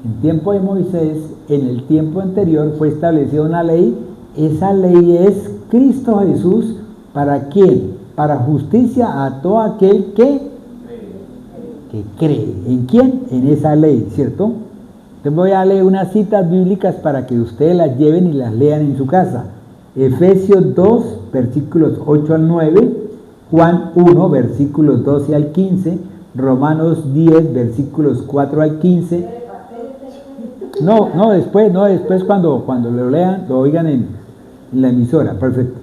en tiempo de Moisés, en el tiempo anterior fue establecida una ley. Esa ley es Cristo Jesús. ¿Para quién? Para justicia a todo aquel que cree. ¿En quién? En esa ley, ¿cierto? Entonces voy a leer unas citas bíblicas para que ustedes las lleven y las lean en su casa. Efesios 2, versículos 8 al 9, Juan 1, versículos 12 al 15, Romanos 10, versículos 4 al 15. No, después cuando lo lean, lo oigan en la emisora, perfecto.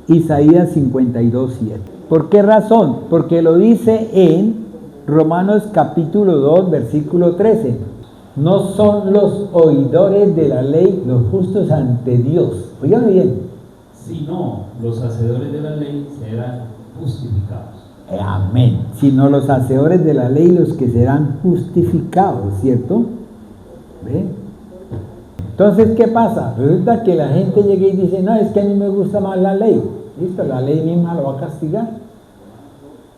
Isaías 52, 7. ¿Por qué razón? Porque lo dice en Romanos capítulo 2, versículo 13. No son los oidores de la ley los justos ante Dios. Oigan bien. Sino los hacedores de la ley serán justificados. Amén. Sino los hacedores de la ley los que serán justificados, ¿cierto? ¿Ve? Entonces, ¿qué pasa? Resulta que la gente llega y dice, no, es que a mí me gusta más la ley. Listo, la ley misma lo va a castigar.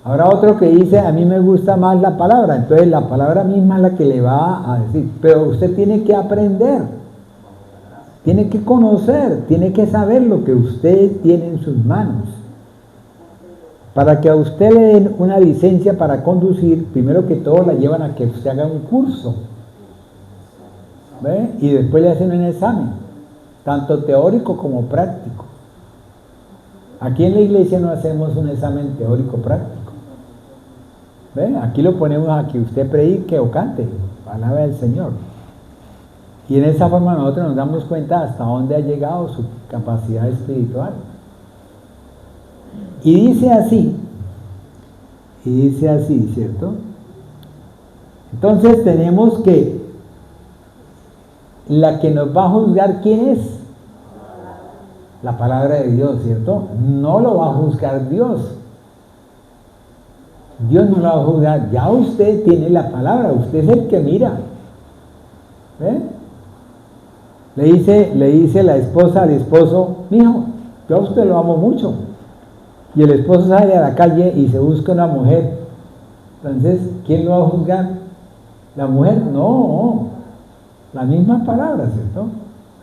Habrá otro que dice, a mí me gusta más la palabra. Entonces, la palabra misma es la que le va a decir. Pero usted tiene que aprender, tiene que conocer, tiene que saber lo que usted tiene en sus manos. Para que a usted le den una licencia para conducir, primero que todo la llevan a que usted haga un curso. ¿Ve? Y después le hacen un examen, tanto teórico como práctico. Aquí en la iglesia no hacemos un examen teórico práctico. ¿Ve? Aquí lo ponemos a que usted predique o cante, palabra del Señor. Y en esa forma nosotros nos damos cuenta hasta dónde ha llegado su capacidad espiritual. Y dice así, ¿cierto? Entonces tenemos que la que nos va a juzgar, ¿quién es? La palabra de Dios, ¿cierto? No lo va a juzgar Dios. Dios no lo va a juzgar. Ya usted tiene la palabra, usted es el que mira. ¿Ve? Le dice la esposa al esposo, mijo, yo a usted lo amo mucho. Y el esposo sale a la calle y se busca una mujer. Entonces, ¿quién lo va a juzgar? ¿La mujer? No. La misma palabra, ¿cierto?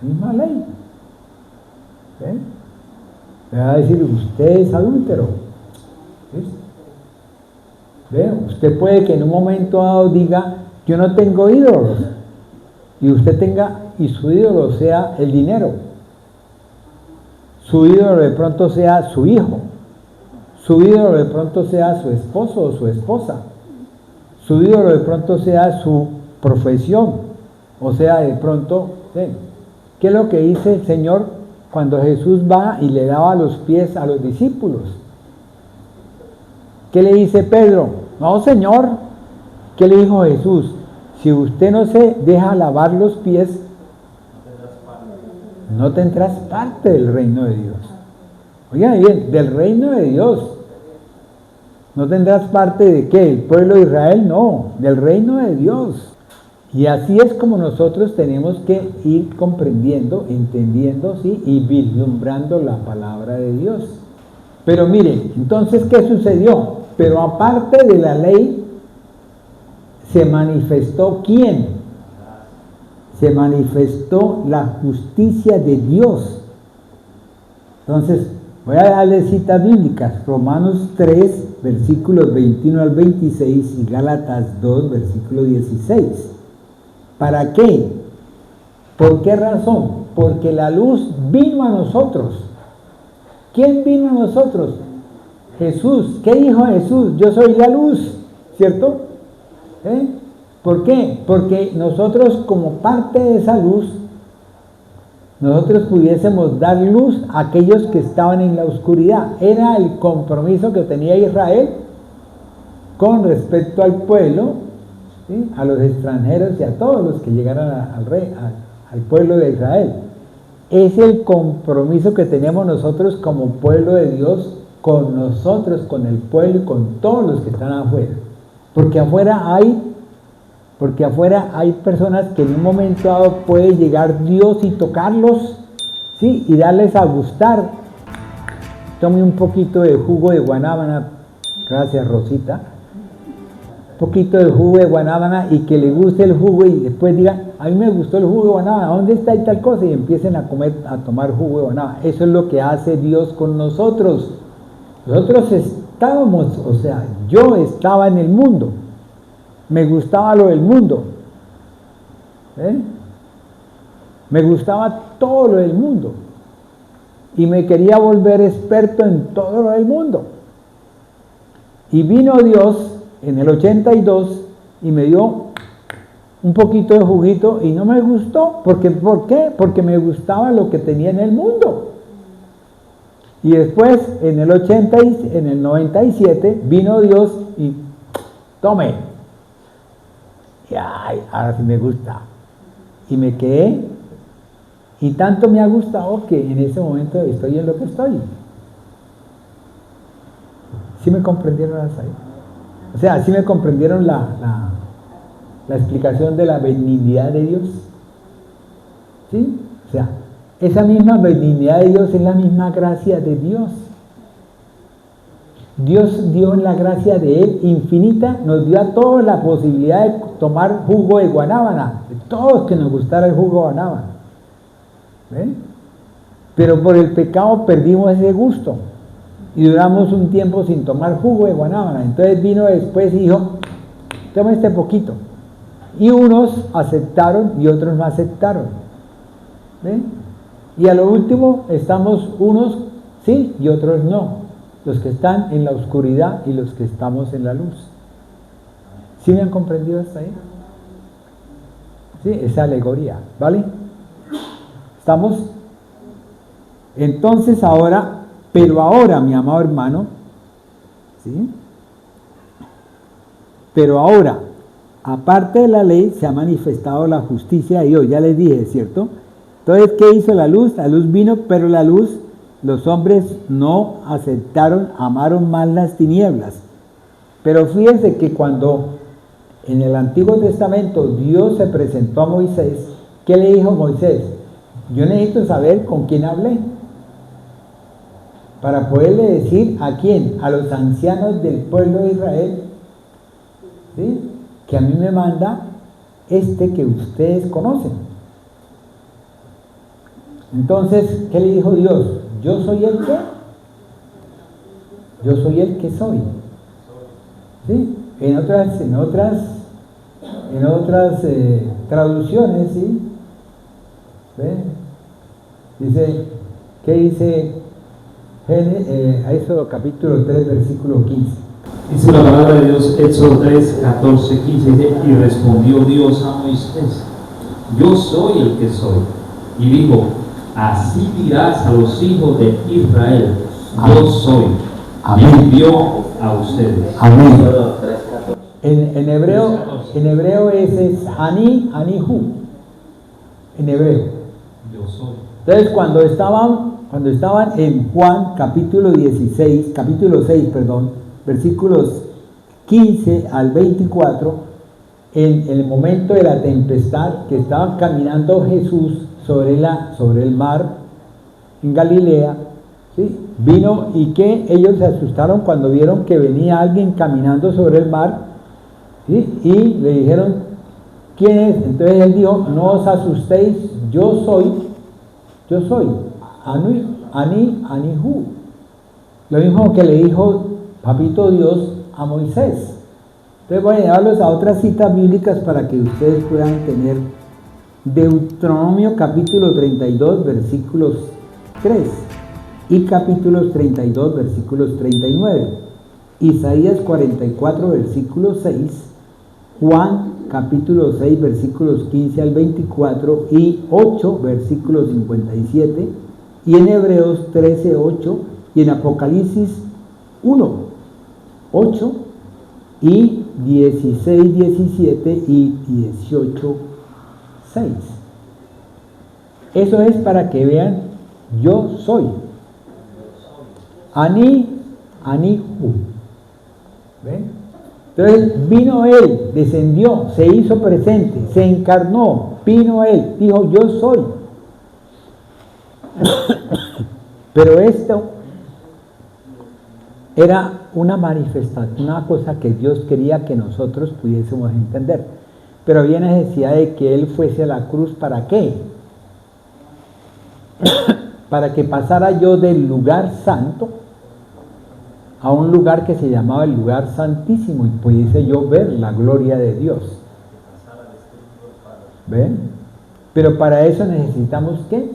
La misma ley. ¿Ve? Le va a decir, usted es adúltero. ¿Ve? Usted puede que en un momento dado diga, yo no tengo ídolos. Y usted tenga, y su ídolo sea el dinero. Su ídolo de pronto sea su hijo. Su ídolo de pronto sea su esposo o su esposa. Su ídolo de pronto sea su profesión. O sea, de pronto, ¿sí? ¿Qué es lo que dice el Señor cuando Jesús va y le lava los pies a los discípulos? ¿Qué le dice Pedro? No, Señor. ¿Qué le dijo Jesús? Si usted no se deja lavar los pies, no tendrás parte del reino de Dios. Oigan bien, del reino de Dios. ¿No tendrás parte de qué? ¿El pueblo de Israel? No, del reino de Dios. Y así es como nosotros tenemos que ir comprendiendo, entendiendo, ¿sí? Y vislumbrando la palabra de Dios. Pero miren, entonces, ¿qué sucedió? Pero aparte de la ley, se manifestó ¿quién? Se manifestó la justicia de Dios. Entonces, voy a darle citas bíblicas. Romanos 3, versículos 21 al 26 y Gálatas 2, versículo 16. ¿Para qué? ¿Por qué razón? Porque la luz vino a nosotros. ¿Quién vino a nosotros? Jesús. ¿Qué dijo Jesús? Yo soy la luz, ¿cierto? ¿Por qué? Porque nosotros, como parte de esa luz, nosotros pudiésemos dar luz a aquellos que estaban en la oscuridad. Era el compromiso que tenía Israel con respecto al pueblo, ¿sí? A los extranjeros y a todos los que llegaran al pueblo de Israel. Es el compromiso que tenemos nosotros como pueblo de Dios con nosotros, con el pueblo y con todos los que están afuera. Porque afuera hay personas que en un momento dado puede llegar Dios y tocarlos, ¿sí? Y darles a gustar. Tome un poquito de jugo de guanábana, gracias Rosita. Un poquito de jugo de guanábana y que le guste el jugo y después digan, a mí me gustó el jugo de guanábana, ¿dónde está y tal cosa? Y empiecen a tomar jugo de guanábana. Eso es lo que hace Dios con nosotros. Nosotros estábamos, o sea, yo estaba en el mundo, me gustaba lo del mundo, me gustaba todo lo del mundo y me quería volver experto en todo lo del mundo. Y vino Dios en el 82 y me dio un poquito de juguito y no me gustó. ¿Por qué? Porque me gustaba lo que tenía en el mundo. Y después, en el 97, vino Dios y tome. Y ay, ahora sí me gusta. Y me quedé. Y tanto me ha gustado que en ese momento estoy en lo que estoy. ¿Sí me comprendieron hasta ahí? O sea, ¿sí me comprendieron la explicación de la benignidad de Dios? ¿Sí? O sea, esa misma benignidad de Dios es la misma gracia de Dios. Dios dio en la gracia de Él infinita, nos dio a todos la posibilidad de tomar jugo de guanábana, de todos que nos gustara el jugo de guanábana. ¿Ven? Pero por el pecado perdimos ese gusto y duramos un tiempo sin tomar jugo de guanábana. Entonces vino después y dijo, toma este poquito. Y unos aceptaron y otros no aceptaron. ¿Ven? Y a lo último estamos unos sí y otros no. Los que están en la oscuridad y los que estamos en la luz. ¿Sí me han comprendido hasta ahí? Sí, esa alegoría, ¿vale? ¿Estamos? Entonces ahora, pero ahora, mi amado hermano, ¿sí? Pero ahora, aparte de la ley, se ha manifestado la justicia de Dios, ya les dije, ¿cierto? Entonces, ¿qué hizo la luz? La luz vino, pero la luz, los hombres no aceptaron, amaron más las tinieblas. Pero fíjense que cuando en el Antiguo Testamento Dios se presentó a Moisés, ¿qué le dijo Moisés? Yo necesito saber con quién hablé, para poderle decir a quién, a los ancianos del pueblo de Israel, ¿sí? Que a mí me manda este que ustedes conocen. Entonces, ¿qué le dijo Dios? Yo soy el que, yo soy el que soy. ¿Sí? En otras traducciones, ¿sí? ¿Ven? Dice, ¿qué dice? Éxodo capítulo 3, versículo 15. Dice la palabra de Dios, Éxodo 3, 14, 15, dice, y respondió Dios a Moisés, yo soy el que soy. Y dijo, así dirás a los hijos de Israel, yo soy. Amén. Y envió a ustedes. Amén. En hebreo es Ani, Anihu. En hebreo. Yo soy. Entonces cuando estaban en Juan capítulo 6, versículos 15 al 24, en el momento de la tempestad que estaba caminando Jesús sobre el mar en Galilea, ¿sí? Vino y que ellos se asustaron cuando vieron que venía alguien caminando sobre el mar, ¿sí? Y le dijeron, ¿quién es? Entonces él dijo, no os asustéis, yo soy, Anihu. Lo mismo que le dijo Papito Dios a Moisés. Entonces voy a llevarlos a otras citas bíblicas para que ustedes puedan tener Deuteronomio capítulo 32 versículos 3 y capítulos 32 versículos 39, Isaías 44 versículo 6, Juan capítulo 6 versículos 15 al 24 y 8 versículos 57, y en Hebreos 13, 8 y en Apocalipsis 1, 8 y 16, 17 y 18, 6. Eso es para que vean, yo soy. Anihu. ¿Ven? Entonces vino Él, descendió, se hizo presente, se encarnó, vino Él, dijo yo soy. Pero esto era una manifestación, una cosa que Dios quería que nosotros pudiésemos entender. Pero había necesidad de que Él fuese a la cruz, ¿para qué? Para que pasara yo del lugar santo a un lugar que se llamaba el lugar santísimo y pudiese yo ver la gloria de Dios. ¿Ven? Pero para eso necesitamos ¿qué?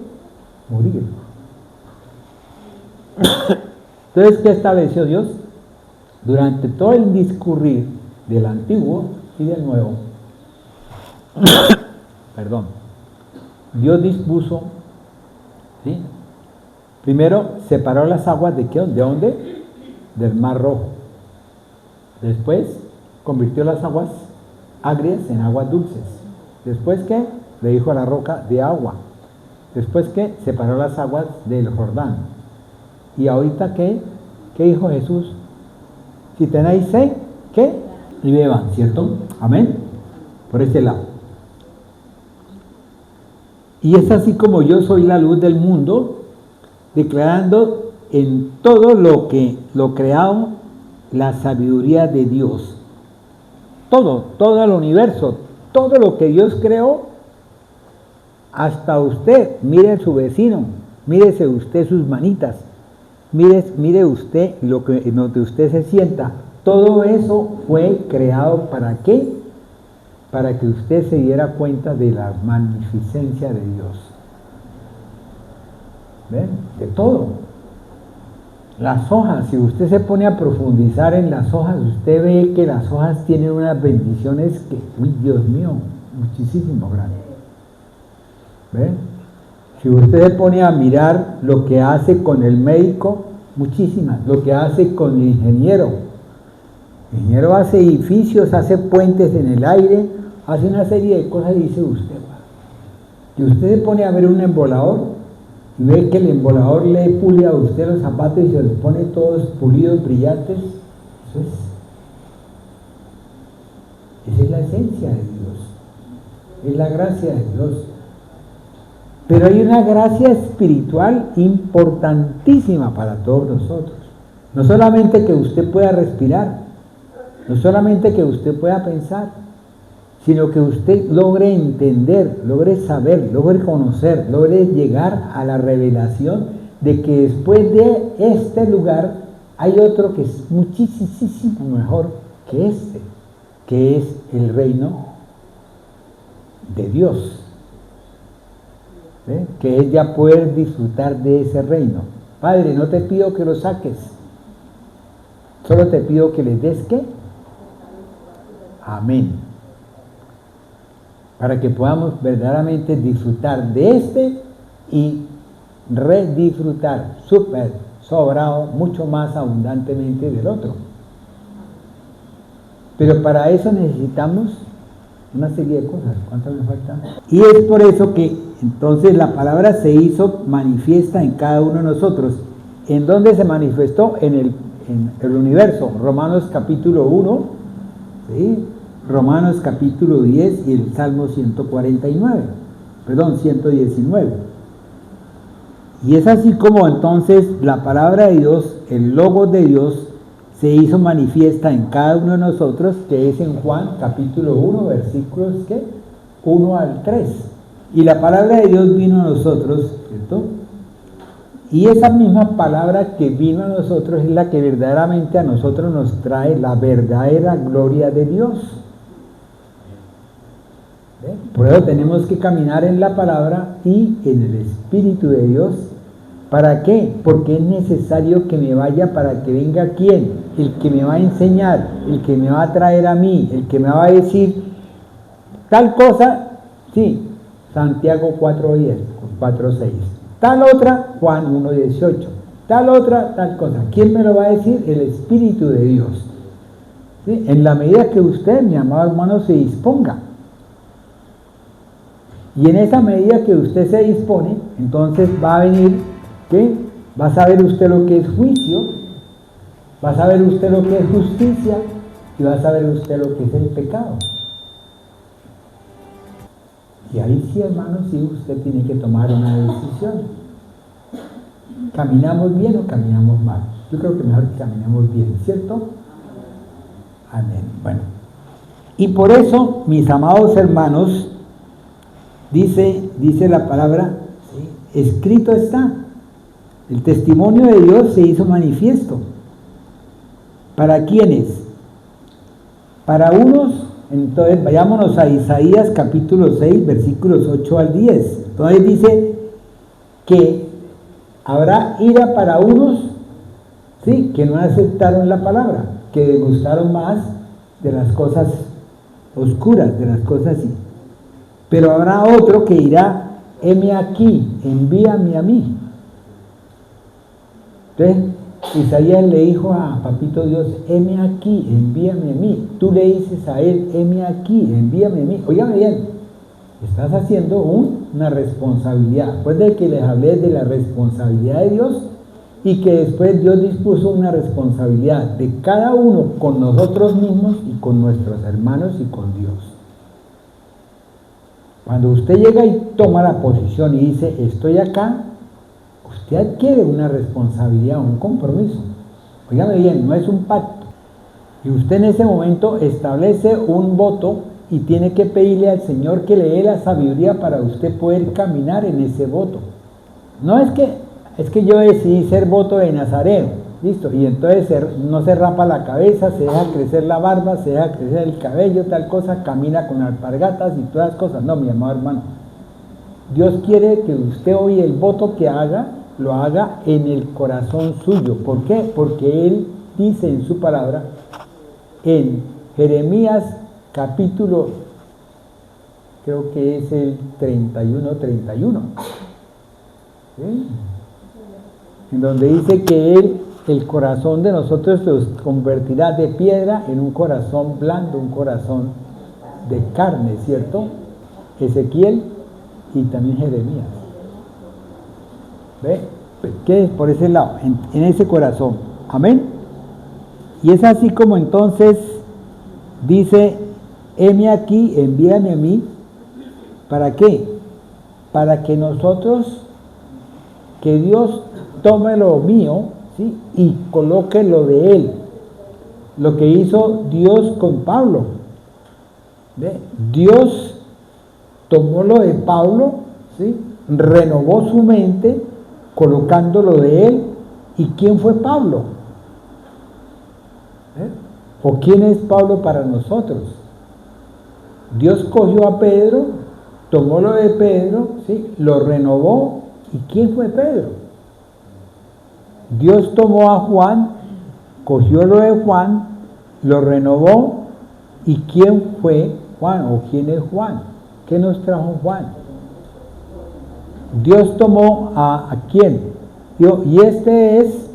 Morir. Entonces, ¿qué estableció Dios? Durante todo el discurrir del Antiguo y del Nuevo, perdón, Dios dispuso, ¿sí? Primero separó las aguas ¿de qué? ¿De dónde? Del Mar Rojo. Después convirtió las aguas agrias en aguas dulces. Después ¿qué? Le dijo a la roca de agua. Después ¿qué? Separó las aguas del Jordán. Y ahorita ¿qué? ¿Qué dijo Jesús? Si tenéis sed, ¿qué? Y beban, ¿cierto? Amén. Por este lado. Y es así como yo soy la luz del mundo, declarando en todo lo creado la sabiduría de Dios. Todo el universo, todo lo que Dios creó, hasta usted, mire a su vecino, mírese usted sus manitas, mire usted donde usted se sienta. Todo eso fue creado ¿para qué? Para que usted se diera cuenta de la magnificencia de Dios. ¿Ven? De todo. Las hojas, si usted se pone a profundizar en las hojas, usted ve que las hojas tienen unas bendiciones que, uy, Dios mío, muchísimo grandes. ¿Ven? Si usted se pone a mirar lo que hace con el médico, muchísimas. Lo que hace con el ingeniero. El ingeniero hace edificios, hace puentes en el aire, hace una serie de cosas y dice usted. Si usted se pone a ver un embolador, y ve que el embolador le pule a usted los zapatos y se los pone todos pulidos, brillantes, esa es la esencia de Dios, es la gracia de Dios. Pero hay una gracia espiritual importantísima para todos nosotros. No solamente que usted pueda respirar, no solamente que usted pueda pensar, sino que usted logre entender, logre saber, logre conocer, logre llegar a la revelación de que después de este lugar hay otro que es muchísimo mejor que este, que es el reino de Dios. ¿Ve? Que es ya poder disfrutar de ese reino. Padre, no te pido que lo saques, solo te pido que les des ¿qué? Amén. Para que podamos verdaderamente disfrutar de este y redisfrutar súper sobrado, mucho más abundantemente del otro. Pero para eso necesitamos una serie de cosas. ¿Cuántas me faltan? Y es por eso que entonces la palabra se hizo manifiesta en cada uno de nosotros. ¿En dónde se manifestó? En el universo. Romanos capítulo 1, ¿sí? Romanos capítulo 10 y el Salmo 119. Y es así como entonces la palabra de Dios, el Logos de Dios, se hizo manifiesta en cada uno de nosotros, que es en Juan capítulo 1, versículos ¿qué? 1 al 3. Y la palabra de Dios vino a nosotros, ¿cierto? Y esa misma palabra que vino a nosotros es la que verdaderamente a nosotros nos trae la verdadera gloria de Dios. ¿Ven? Por eso tenemos que caminar en la palabra y en el Espíritu de Dios. ¿Para qué? Porque es necesario que me vaya para que venga ¿quién? El que me va a enseñar, el que me va a traer a mí, el que me va a decir tal cosa, sí, Santiago 4:10, 4:6. Tal otra, Juan 1:18. Tal otra, tal cosa. ¿Quién me lo va a decir? El Espíritu de Dios. ¿Sí? En la medida que usted, mi amado hermano, se disponga. Y en esa medida que usted se dispone, entonces va a venir, ¿qué? Va a saber usted lo que es juicio, va a saber usted lo que es justicia y va a saber usted lo que es el pecado. Y ahí sí, hermanos, sí usted tiene que tomar una decisión. ¿Caminamos bien o caminamos mal? Yo creo que mejor que caminamos bien, ¿cierto? Amén. Bueno. Y por eso, mis amados hermanos, dice la palabra, ¿sí? Escrito está. El testimonio de Dios se hizo manifiesto. ¿Para quiénes? Para unos. Entonces vayámonos a Isaías capítulo 6, versículos 8 al 10. Entonces dice que habrá ira para unos, sí, que no aceptaron la palabra, que gustaron más de las cosas oscuras, de las cosas así. Pero habrá otro que dirá, heme aquí, envíame a mí. Entonces Isaías le dijo a Papito Dios, heme aquí, envíame a mí. Tú le dices a él, heme aquí, envíame a mí. Óigame bien, estás haciendo una responsabilidad. Después de que les hablé de la responsabilidad de Dios y que después Dios dispuso una responsabilidad de cada uno con nosotros mismos y con nuestros hermanos y con Dios. Cuando usted llega y toma la posición y dice, estoy acá, usted adquiere una responsabilidad, un compromiso. Óigame bien, no es un pacto. Y usted en ese momento establece un voto y tiene que pedirle al Señor que le dé la sabiduría para usted poder caminar en ese voto. No es que yo decidí ser voto de Nazareno, listo, y entonces no se rapa la cabeza, se deja crecer la barba, se deja crecer el cabello, tal cosa, camina con alpargatas y todas las cosas. No, mi amado hermano, Dios quiere que usted hoy el voto que haga, lo haga en el corazón suyo. ¿Por qué? Porque Él dice en su palabra, en Jeremías capítulo, creo que es el 31, ¿sí? En donde dice que Él, el corazón de nosotros los convertirá de piedra en un corazón blando, un corazón de carne, ¿cierto? Ezequiel y también Jeremías. ¿Ve? ¿Qué es por ese lado? En ese corazón. Amén. Y es así como entonces dice, heme aquí, envíame a mí. ¿Para qué? Para que nosotros, que Dios tome lo mío, ¿sí? Y coloque lo de Él. Lo que hizo Dios con Pablo. ¿Ve? Dios tomó lo de Pablo, ¿sí? Renovó su mente, colocando lo de él. ¿Y quién fue Pablo? ¿O quién es Pablo para nosotros? Dios cogió a Pedro, tomó lo de Pedro, ¿sí? Lo renovó. ¿Y quién fue Pedro? Dios tomó a Juan, cogió lo de Juan, lo renovó. ¿Y quién fue Juan? ¿O quién es Juan? ¿Qué nos trajo Juan? Dios tomó a quién. Y este es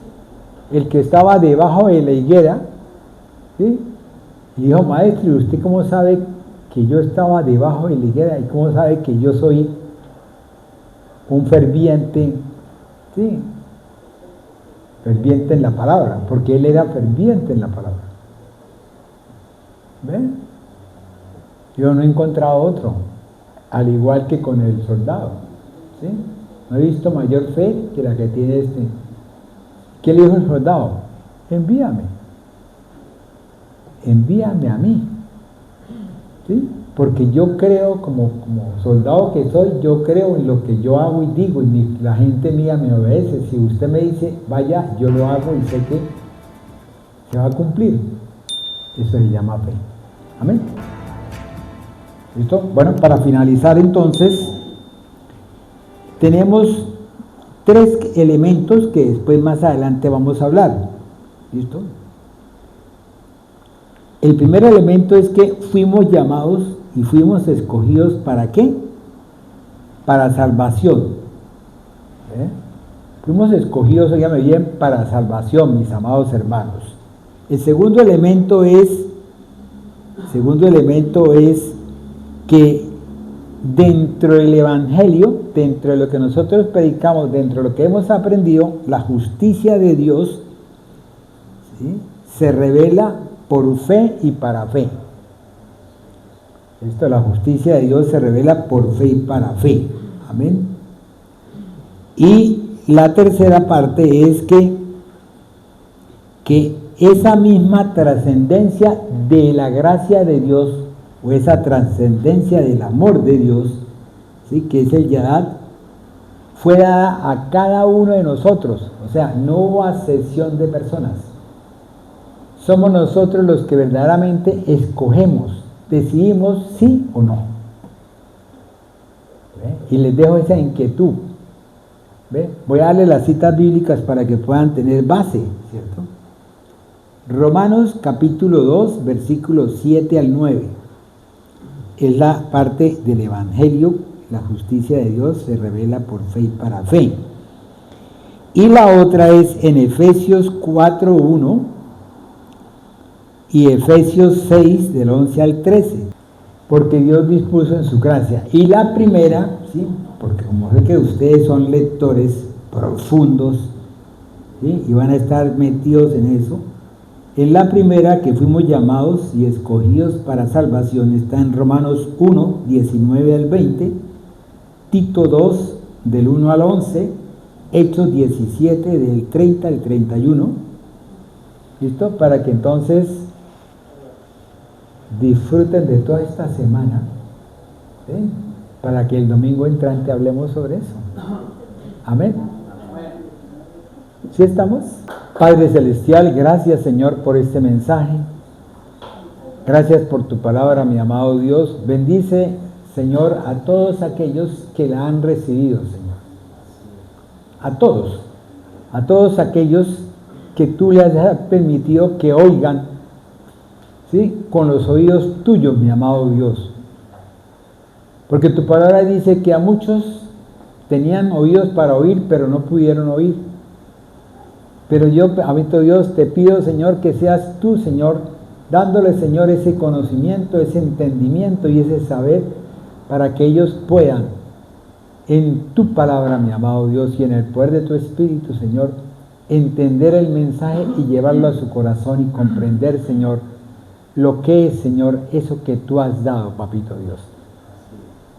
el que estaba debajo de la higuera, ¿sí? Y dijo, maestro, ¿y usted cómo sabe que yo estaba debajo de la higuera? ¿Y cómo sabe que yo soy un ferviente? ¿Sí? Ferviente en la palabra, porque él era ferviente en la palabra. ¿Ven? Yo no he encontrado otro, al igual que con el soldado, ¿sí? No he visto mayor fe que la que tiene este. ¿Qué le dijo el soldado? Envíame a mí, ¿sí? Porque yo creo, como soldado que soy, yo creo en lo que yo hago y digo, y la gente mía me obedece. Si usted me dice, vaya, yo lo hago y sé que se va a cumplir. Eso se llama fe. Amén. ¿Listo? Bueno, para finalizar entonces, tenemos 3 elementos que después más adelante vamos a hablar. ¿Listo? El primer elemento es que fuimos llamados y fuimos escogidos ¿para qué? Para salvación. Fuimos escogidos, óigame bien, para salvación, mis amados hermanos. El segundo elemento es que dentro del Evangelio, dentro de lo que nosotros predicamos, dentro de lo que hemos aprendido, la justicia de Dios, ¿sí?, se revela por fe y para fe. La justicia de Dios se revela por fe y para fe. Amén. Y la tercera parte es que esa misma trascendencia de la gracia de Dios, o esa trascendencia del amor de Dios, ¿sí?, que es el Yadat, fue dada a cada uno de nosotros. O sea, no hubo acepción de personas. Somos nosotros los que verdaderamente escogemos, decidimos sí o no. ¿Ve? Y les dejo esa inquietud. ¿Ve? Voy a darles las citas bíblicas para que puedan tener base, ¿cierto? Romanos capítulo 2, versículos 7 al 9. Es la parte del Evangelio. La justicia de Dios se revela por fe y para fe. Y la otra es en Efesios 4:1 y Efesios 6, del 11 al 13. Porque Dios dispuso en su gracia. Y la primera, ¿sí?, porque como sé que ustedes son lectores profundos, ¿sí?, y van a estar metidos en eso. En la primera, que fuimos llamados y escogidos para salvación, está en Romanos 1, 19 al 20, Tito 2, del 1 al 11, Hechos 17, del 30 al 31. ¿Listo? Para que entonces disfruten de toda esta semana, ¿sí? Para que el domingo entrante hablemos sobre eso. Amén. ¿Sí estamos? Padre Celestial, gracias Señor por este mensaje. Gracias por tu palabra, mi amado Dios. Bendice, Señor, a todos aquellos que la han recibido, Señor. A todos aquellos que tú les has permitido que oigan, ¿sí? Con los oídos tuyos, mi amado Dios. Porque tu palabra dice que a muchos tenían oídos para oír, pero no pudieron oír. Pero yo, amito Dios, te pido, Señor, que seas tú, Señor, dándole, Señor, ese conocimiento, ese entendimiento y ese saber para que ellos puedan, en tu palabra, mi amado Dios, y en el poder de tu Espíritu, Señor, entender el mensaje y llevarlo a su corazón y comprender, Señor, lo que es, Señor, eso que tú has dado, papito Dios.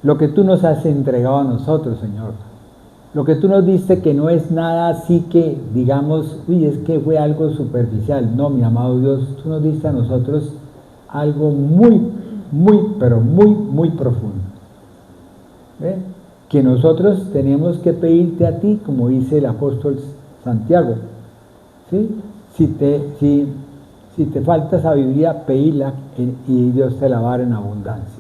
Lo que tú nos has entregado a nosotros, Señor. Lo que tú nos diste que no es nada así que digamos, uy, es que fue algo superficial. No, mi amado Dios, tú nos diste a nosotros algo muy, pero muy profundo. ¿Ve? Que nosotros tenemos que pedirte a ti, como dice el apóstol Santiago. ¿Sí? Si te falta sabiduría, pedila y Dios te la va a dar en abundancia.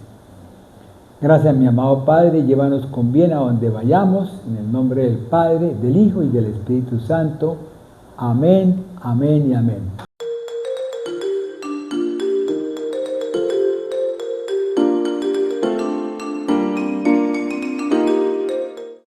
Gracias, mi amado Padre, llévanos con bien a donde vayamos, en el nombre del Padre, del Hijo y del Espíritu Santo. Amén, amén y amén.